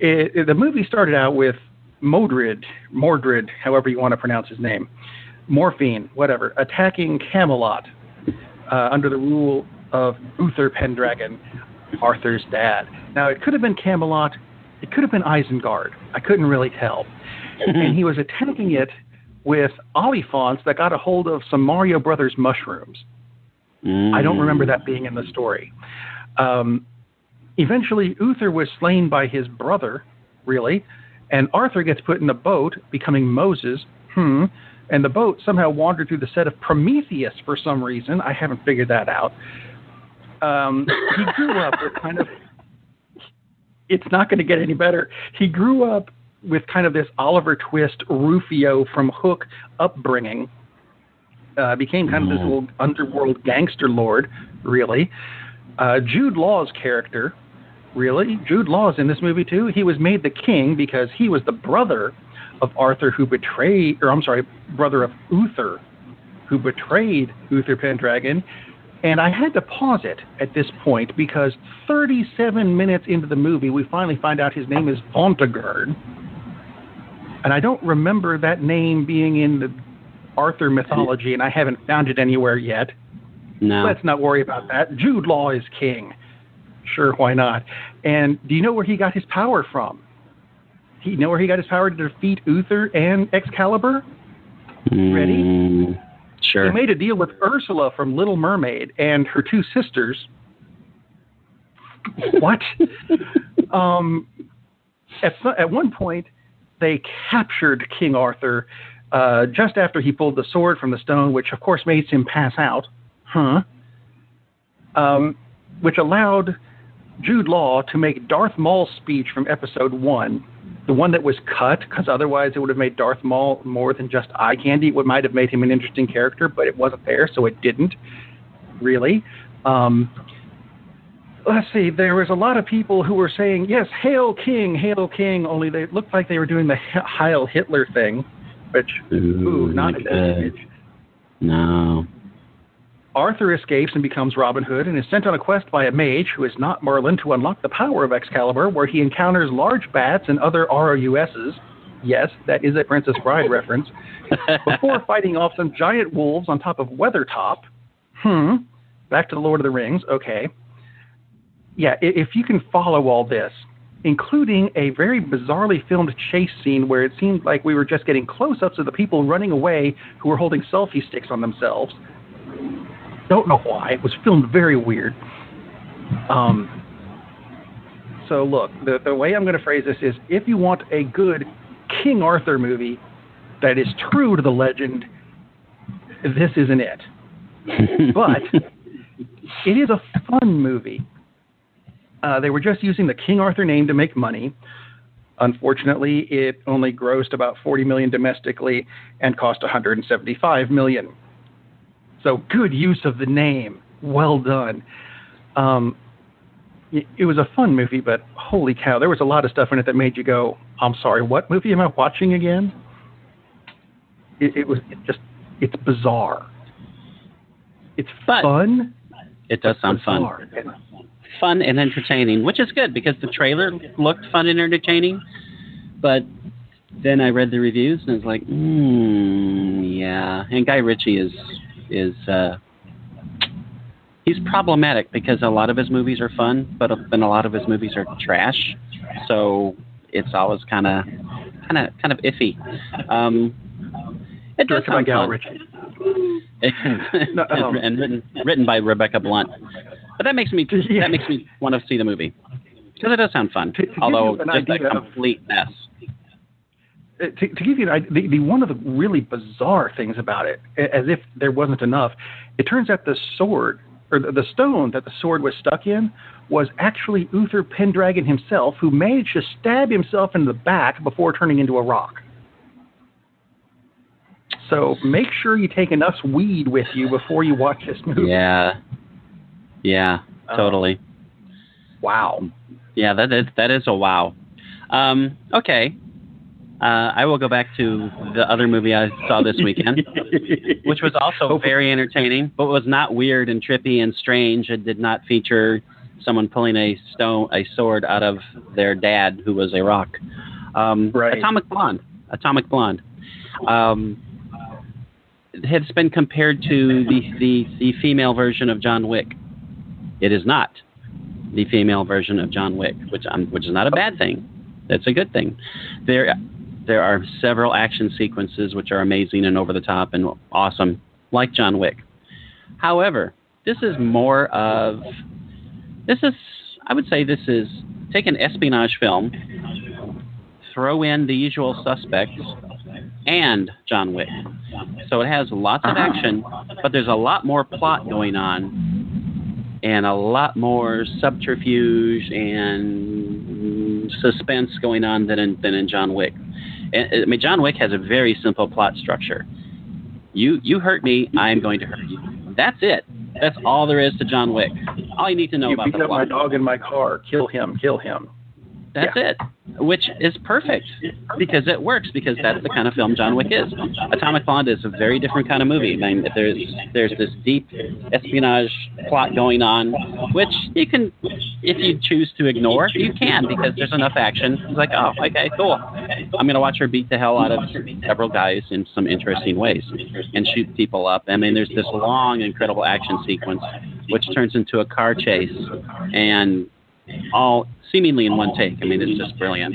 The movie started out with Mordred, however you want to pronounce his name, Morphine, whatever, attacking Camelot under the rule of Uther Pendragon, Arthur's dad. Now, it could have been Camelot. It could have been Isengard. I couldn't really tell. And he was attacking it with Oliphants that got a hold of some Mario Brothers mushrooms. I don't remember that being in the story. Eventually, Uther was slain by his brother, really, and Arthur gets put in a boat, becoming Moses. And the boat somehow wandered through the set of Prometheus for some reason. I haven't figured that out. He grew up with kind of... It's not going to get any better. He grew up with kind of this Oliver Twist, Rufio from Hook upbringing. Became kind of this little underworld gangster lord, really. Jude Law's character, really? Jude Law's in this movie too? He was made the king because he was the brother of Arthur brother of Uther, who betrayed Uther Pendragon. And I had to pause it at this point because 37 minutes into the movie, we finally find out his name is Vontigern. And I don't remember that name being in the Arthur mythology, and I haven't found it anywhere yet. No. Let's not worry about that. Jude Law is king. Sure, why not? And do you know where he got his power from? Do you know where he got his power to defeat Uther and Excalibur? Ready? Sure. He made a deal with Ursula from Little Mermaid and her two sisters. What? At one point, they captured King Arthur just after he pulled the sword from the stone, which of course made him pass out, which allowed Jude Law to make Darth Maul's speech from episode 1, the one that was cut, because otherwise it would have made Darth Maul more than just eye candy. It might have made him an interesting character, but it wasn't there, so it didn't, really. Let's see, there was a lot of people who were saying, yes, Hail King, only they looked like they were doing the Heil Hitler thing, which, not a good image. No. Arthur escapes and becomes Robin Hood and is sent on a quest by a mage who is not Merlin to unlock the power of Excalibur, where he encounters large bats and other ROUSs. Yes, that is a Princess Bride reference. Before fighting off some giant wolves on top of Weathertop. Back to the Lord of the Rings. Okay. Yeah, if you can follow all this, including a very bizarrely filmed chase scene where it seemed like we were just getting close-ups of the people running away who were holding selfie sticks on themselves. Don't know why. It was filmed very weird. So look, the way I'm going to phrase this is, if you want a good King Arthur movie that is true to the legend, this isn't it. But it is a fun movie. They were just using the King Arthur name to make money. Unfortunately, it only grossed about $40 million domestically and cost $175 million. So good use of the name. Well done. It was a fun movie, but holy cow, there was a lot of stuff in it that made you go, I'm sorry, what movie am I watching again? It's bizarre. It's fun. It does sound fun. Fun and entertaining, which is good because the trailer looked fun and entertaining. But then I read the reviews and I was like, yeah. And Guy Ritchie is he's problematic because a lot of his movies are fun, but then a lot of his movies are trash. So it's always kind of iffy. It does sound fun. And written by Rebecca Blunt. But that makes me want to see the movie because it does sound fun, although just a complete mess. To give you an idea, one of the really bizarre things about it, as if there wasn't enough, it turns out the sword, or the stone that the sword was stuck in, was actually Uther Pendragon himself, who managed to stab himself in the back before turning into a rock. So make sure you take enough weed with you before you watch this movie. Yeah, totally. Wow. Yeah, that is a wow. Okay. I will go back to the other movie I saw this weekend, which was also very entertaining, but was not weird and trippy and strange. It did not feature someone pulling a sword out of their dad, who was a rock. Right. Atomic Blonde. It has been compared to the female version of John Wick. It is not the female version of John Wick, which is not a bad thing. That's a good thing. There are several action sequences which are amazing and over the top and awesome, like John Wick. However, I would say this is take an espionage film, throw in The Usual Suspects, and John Wick. So it has lots of action, but there's a lot more plot going on and a lot more subterfuge and suspense going on than in John Wick. I mean, John Wick has a very simple plot structure. You hurt me, I'm going to hurt you. That's it. That's all there is to John Wick. All you need to know about the plot. You beat up my dog in my car. Kill him. That's it, which is perfect because it works, because that's the kind of film John Wick is. Atomic Blonde is a very different kind of movie. I mean, there's this deep espionage plot going on, which you can, if you choose to ignore, you can, because there's enough action. It's like, oh, okay, cool. I'm going to watch her beat the hell out of several guys in some interesting ways and shoot people up. I mean, there's this long, incredible action sequence, which turns into a car chase, and all seemingly in one take. I mean, it's just brilliant.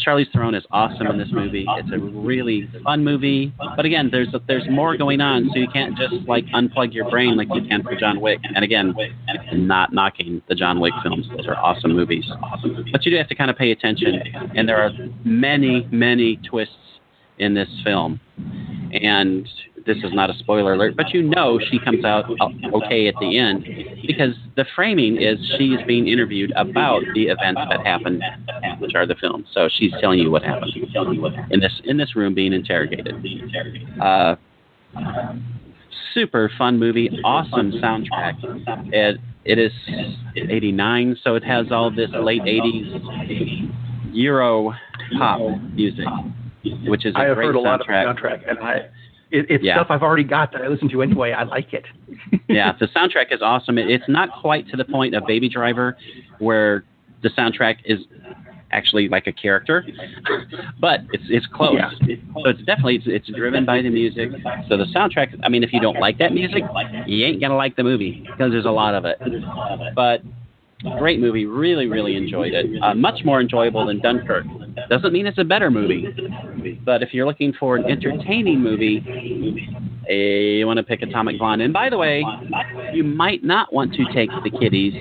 Charlize Theron is awesome in this movie. It's a really fun movie, but again, there's more going on, so you can't just like unplug your brain like you can for John Wick. And again, not knocking the John Wick films; those are awesome movies. But you do have to kind of pay attention, and there are many twists in this film. And this is not a spoiler alert, but you know she comes out okay at the end because the framing is she's being interviewed about the events that happened, which are the film. So she's telling you what happened in this room being interrogated. Super fun movie, awesome soundtrack. It is 89, so it has all this late 80s Euro pop music, which is a great soundtrack. I have heard a lot of the soundtrack, and it's stuff I've already got that I listen to anyway. I like it. Yeah, the soundtrack is awesome. It's not quite to the point of Baby Driver, where the soundtrack is actually like a character, but it's close. Yeah. So it's definitely it's driven by the music. So the soundtrack, I mean, if you don't like that music, you ain't gonna like the movie because there's a lot of it. But great movie, really, really enjoyed it. Much more enjoyable than Dunkirk. Doesn't mean it's a better movie, but if you're looking for an entertaining movie, you want to pick Atomic Blonde. And by the way, you might not want to take the kiddies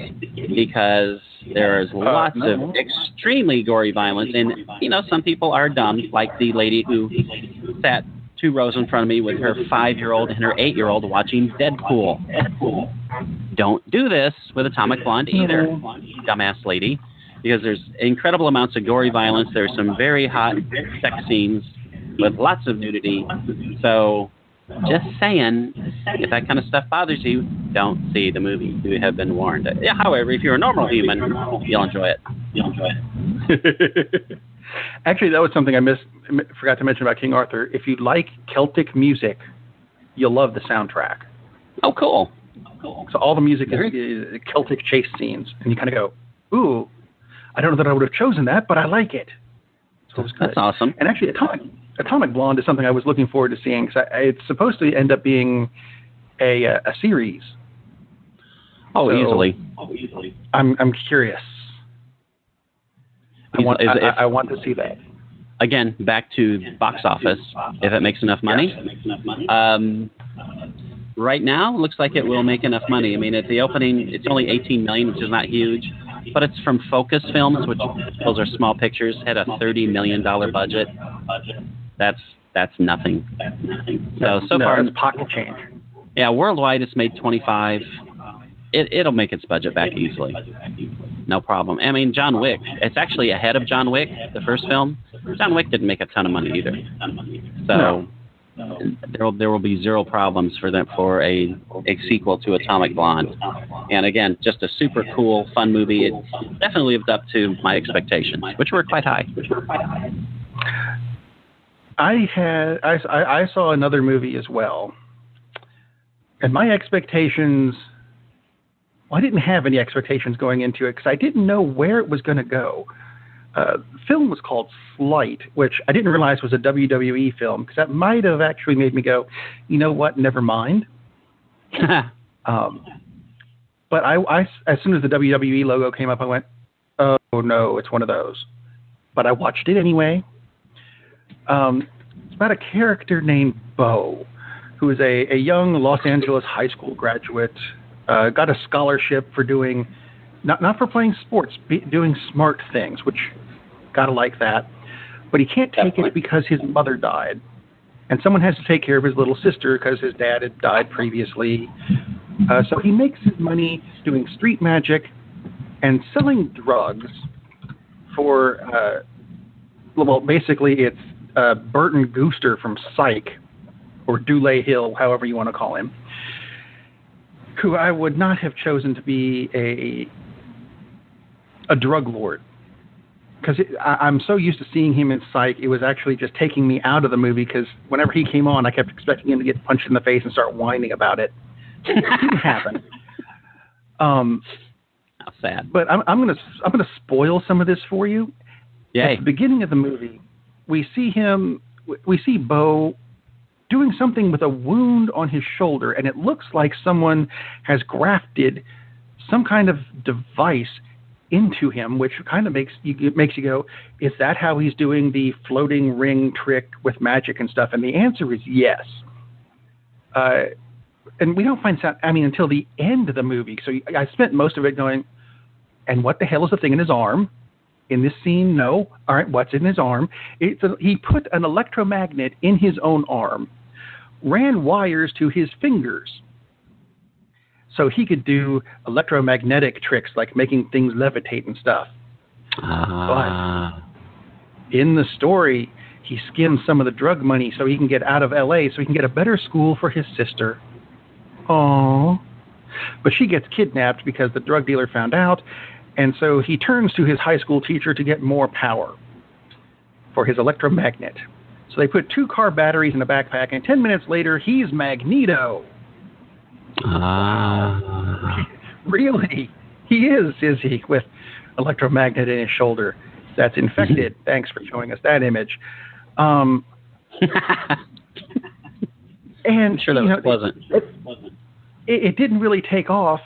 because there's lots of extremely gory violence, and some people are dumb, like the lady who sat 2 rows in front of me with her 5-year-old and her 8-year-old watching Deadpool. Don't do this with Atomic Blonde either, dumbass lady, because there's incredible amounts of gory violence. There's some very hot sex scenes with lots of nudity. So just saying, if that kind of stuff bothers you, don't see the movie. You have been warned. However, if you're a normal human, you'll enjoy it. Actually, that was something I forgot to mention about King Arthur. If you like Celtic music, you'll love the soundtrack. Oh, cool. So all the music is Celtic chase scenes, and you kind of go, ooh, I don't know that I would have chosen that, but I like it. So it was good. That's awesome. And actually, Atomic Blonde is something I was looking forward to seeing because it's supposed to end up being a series. Oh, so easily. I'm curious. I want to see that. Again, back to box office. If it makes enough money. Right now, looks like it will make enough money. I mean, at the opening, it's only $18 million, which is not huge, but it's from Focus Films, which those are small pictures. Had a $30 million budget. That's nothing. So far, it's pocket change. Yeah, worldwide, it's made 25. It'll make its budget back easily. No problem. I mean, John Wick, it's actually ahead of John Wick, the first film. John Wick didn't make a ton of money either. So there will be zero problems for a sequel to Atomic Blonde. And again, just a super cool, fun movie. It definitely lived up to my expectations, which were quite high. I saw another movie as well, and my expectations. Well, I didn't have any expectations going into it because I didn't know where it was going to go. The film was called Sleight, which I didn't realize was a WWE film because that might have actually made me go, you know what, never mind. But I, as soon as the WWE logo came up, I went, oh, no, it's one of those. But I watched it anyway. It's about a character named Bo, who is a young Los Angeles high school graduate. Got a scholarship for doing, not for playing sports, doing smart things, which gotta like that. But he can't take it because his mother died. And someone has to take care of his little sister because his dad had died previously. So he makes his money doing street magic and selling drugs for, well, basically it's Burton Gooster from Psych, or Dule Hill, however you want to call him, who I would not have chosen to be a drug lord. Because I'm so used to seeing him in Psych, it was actually just taking me out of the movie because whenever he came on, I kept expecting him to get punched in the face and start whining about it. It didn't happen. How sad. But I'm gonna spoil some of this for you. Yay. At the beginning of the movie, we see Bo doing something with a wound on his shoulder, and it looks like someone has grafted some kind of device into him, which kind of makes you go, is that how he's doing the floating ring trick with magic and stuff? And the answer is yes. And we don't find out, until the end of the movie. So I spent most of it going, and what the hell is the thing in his arm? In this scene, no. All right, what's in his arm? He put an electromagnet in his own arm, ran wires to his fingers, so he could do electromagnetic tricks like making things levitate and stuff. But in the story, he skims some of the drug money so he can get out of L.A. so he can get a better school for his sister. Aww. But she gets kidnapped because the drug dealer found out, and so he turns to his high school teacher to get more power for his electromagnet. So they put 2 car batteries in a backpack, and 10 minutes later, he's Magneto. Really? He is he, with electromagnet in his shoulder. That's infected. Thanks for showing us that image. And I'm sure that was pleasant. It didn't really take off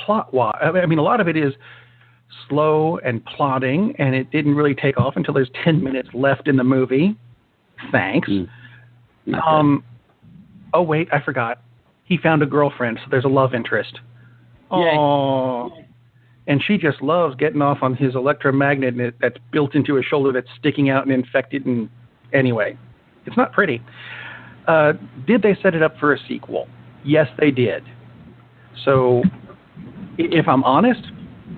plot-wise. I mean, a lot of it is slow and plotting, and it didn't really take off until there's 10 minutes left in the movie. Thanks. Oh, wait, I forgot. He found a girlfriend, so there's a love interest. Oh. And she just loves getting off on his electromagnet that's built into his shoulder that's sticking out and infected. And anyway, it's not pretty. Did they set it up for a sequel? Yes, they did. So, if I'm honest,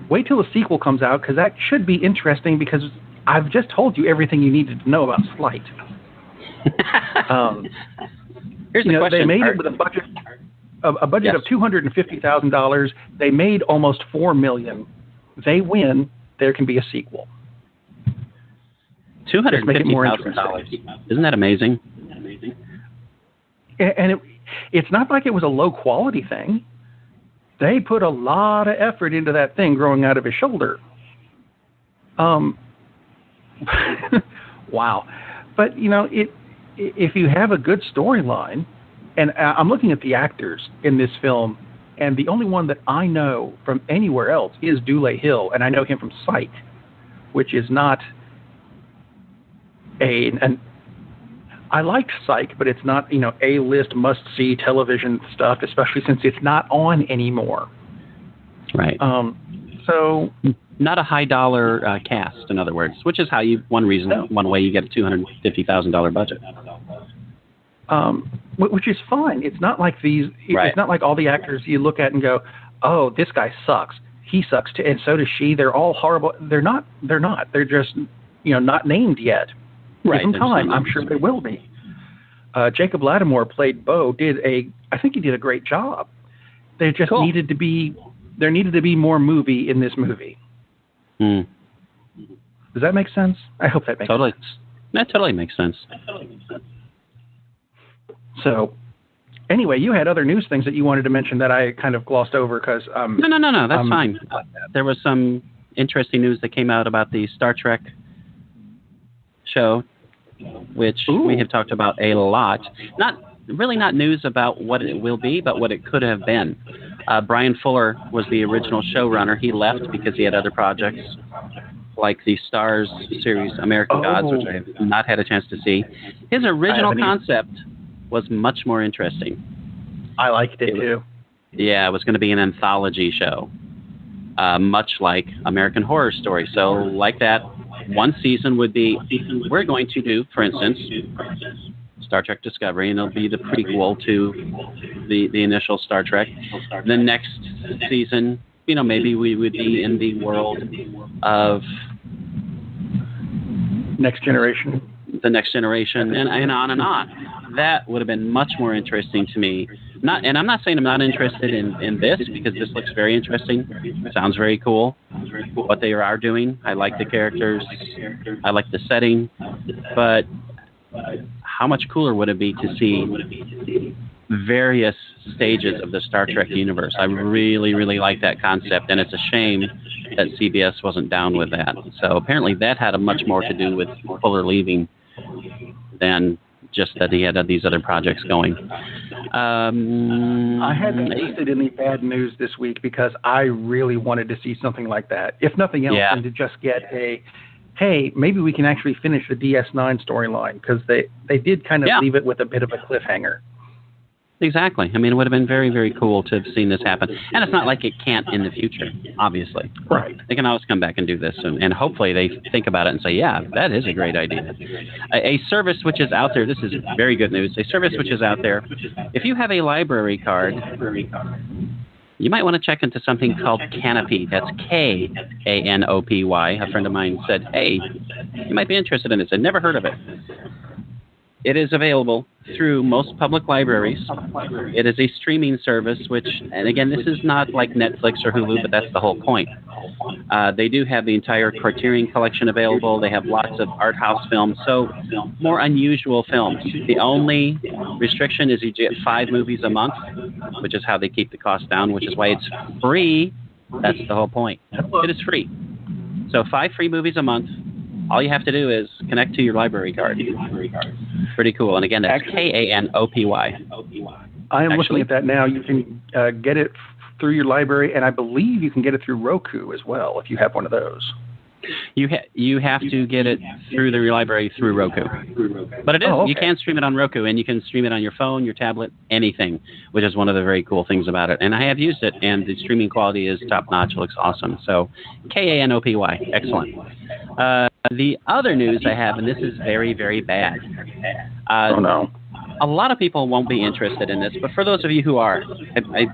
wait till the sequel comes out, because that should be interesting, because I've just told you everything you needed to know about Sleight. Here's the question. They made it with a budget of $250,000. They made almost $4 million. They win. There can be a sequel. $250,000. Isn't that amazing? And it's not like it was a low quality thing. They put a lot of effort into that thing growing out of his shoulder. Wow. But if you have a good storyline, and I'm looking at the actors in this film, and the only one that I know from anywhere else is Dule Hill, and I know him from Psych, which is not I liked Psych, but it's not, A-list must-see television stuff, especially since it's not on anymore. Right. So not a high-dollar cast, in other words, which is how one way you get a $250,000 budget. Which is fine. It's not like It's not like all the actors you look at and go, "Oh, this guy sucks. He sucks too, and so does she." They're all horrible. They're not. They're just not named yet. Right. Give them time. I'm sure they will be. Jacob Lattimore played Bo. I think he did a great job. There just needed to be more movie in this movie. Does that make sense? I hope that makes sense. That totally makes sense. So, anyway, you had other news things that you wanted to mention that I kind of glossed over because... No, that's fine. There was some interesting news that came out about the Star Trek show, which we have talked about a lot. Not news about what it will be, but what it could have been. Brian Fuller was the original showrunner. He left because he had other projects, like the Stars series American Gods, which I have not had a chance to see. His original concept was much more interesting. I liked it too. Yeah, it was going to be an anthology show, much like American Horror Story. So like that, one season would be, we're going to do, for instance, Star Trek Discovery, and it'll be the prequel to the initial Star Trek. The next season, maybe we would be in the world of Next Generation. The Next Generation, and on and on. That would have been much more interesting to me. And I'm not saying I'm not interested in this, because this looks very interesting. Sounds very cool. What they are doing. I like the characters. I like the setting. But how much cooler would it be to see various stages of the Star Trek universe? I really, really like that concept, and it's a shame that CBS wasn't down with that. So apparently that had much more to do with Fuller leaving than just that he had these other projects going. I had to paste it in the bad news this week because I really wanted to see something like that. If nothing else, than to just get hey, maybe we can actually finish the DS9 storyline, because they did kind of leave it with a bit of a cliffhanger. Exactly. I mean, it would have been very, very cool to have seen this happen. And it's not like it can't in the future, obviously. Right. They can always come back and do this. And hopefully they think about it and say, yeah, that is a great idea. A service which is out there, this is very good news, a service which is out there, if you have a library card, you might want to check into something called Canopy. That's Kanopy. A friend of mine said, hey, you might be interested in this. I'd never heard of it. It is available through most public libraries. It is a streaming service, which, and again, this is not like Netflix or Hulu, but that's the whole point. They do have the entire Criterion collection available. They have lots of art house films, so more unusual films. The only restriction is you get 5 movies a month, which is how they keep the cost down, which is why it's free. That's the whole point. It is free. So 5 free movies a month. All you have to do is connect to your library card. Pretty cool. And again, that's Kanopy. I am looking at that now. You can get it through your library, and I believe you can get it through Roku as well if you have one of those. You have to get it through the library through Roku. But it is. You can stream it on Roku, and you can stream it on your phone, your tablet, anything, which is one of the very cool things about it. And I have used it, and the streaming quality is top-notch. It looks awesome. So Kanopy. Excellent. The other news I have, and this is very, very bad. Oh, no. A lot of people won't be interested in this, but for those of you who are,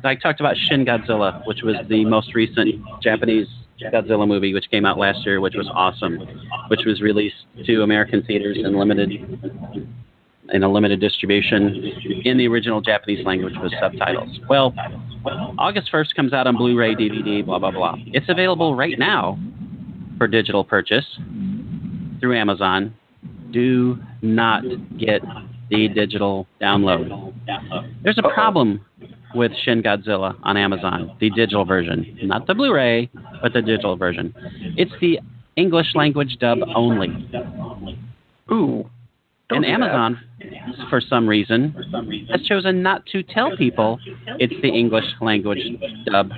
I talked about Shin Godzilla, which was the most recent Japanese Godzilla movie, which came out last year, which was awesome, which was released to American theaters in a limited distribution in the original Japanese language with subtitles. Well, August 1st comes out on Blu-ray, DVD, blah, blah, blah. It's available right now for digital purchase through Amazon. Do not get the digital download. There's a problem with Shin Godzilla on Amazon, the digital version. Not the Blu-ray, but the digital version. It's the English language dub only. Ooh. And Amazon, for some reason, has chosen not to tell people it's the English language dub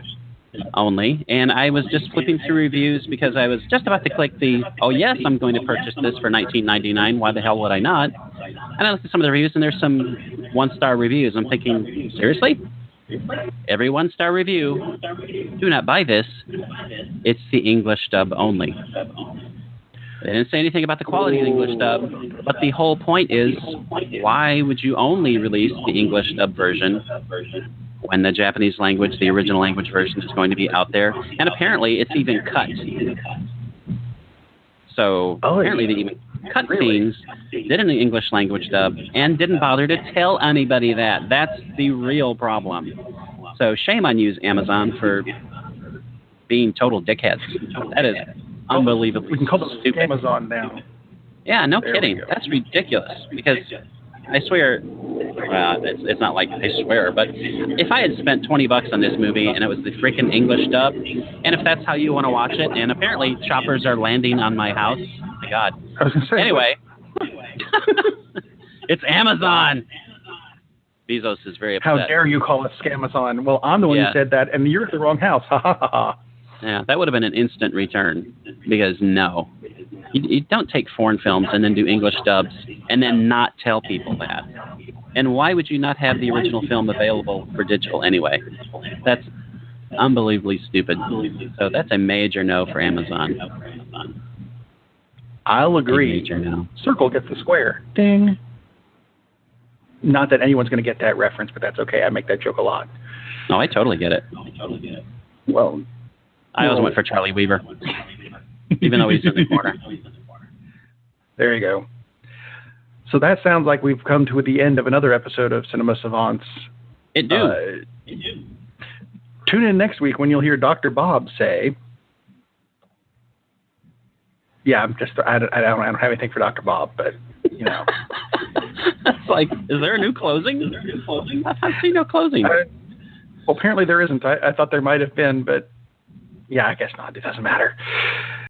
only. And I was just flipping through reviews because I was just about to click the, oh yes, I'm going to purchase this for $19.99. Why the hell would I not? And I looked at some of the reviews, and there's some 1-star reviews. I'm thinking, seriously? Every 1-star review, do not buy this. It's the English dub only. They didn't say anything about the quality of the English dub, but the whole point is, why would you only release the English dub version when the Japanese language, the original language version, is going to be out there? And apparently it's even cut. So apparently they even cut scenes, did an English language dub, and didn't bother to tell anybody that. That's the real problem. So shame on you, Amazon, for being total dickheads. That is unbelievable. We can call them Amazon now. Yeah, no kidding. That's ridiculous. Because I swear, it's not like I swear, but if I had spent $20 on this movie and it was the freaking English dub, and if that's how you want to watch it, and apparently choppers are landing on my house, oh my God. I was going to say. Anyway, it's Amazon. Bezos is very upset. How dare you call us Scamazon? Well, I'm the one who said that, and you're at the wrong house. Ha ha ha ha. Yeah, that would have been an instant return, because no. You don't take foreign films and then do English dubs and then not tell people that. And why would you not have the original film available for digital anyway? That's unbelievably stupid. So that's a major no for Amazon. I'll agree. Major no. Circle gets the square. Ding. Not that anyone's going to get that reference, but that's okay. I make that joke a lot. No, I totally get it. Well, I always went for Charlie Weaver, even though he's in the corner. There you go. So that sounds like we've come to the end of another episode of Cinema Savants. It do. Tune in next week when you'll hear Dr. Bob say, yeah, I don't have anything for Dr. Bob, but, you know. It's like, is there a new closing? I see no closing. Well, apparently there isn't. I thought there might have been, but yeah, I guess not. It doesn't matter.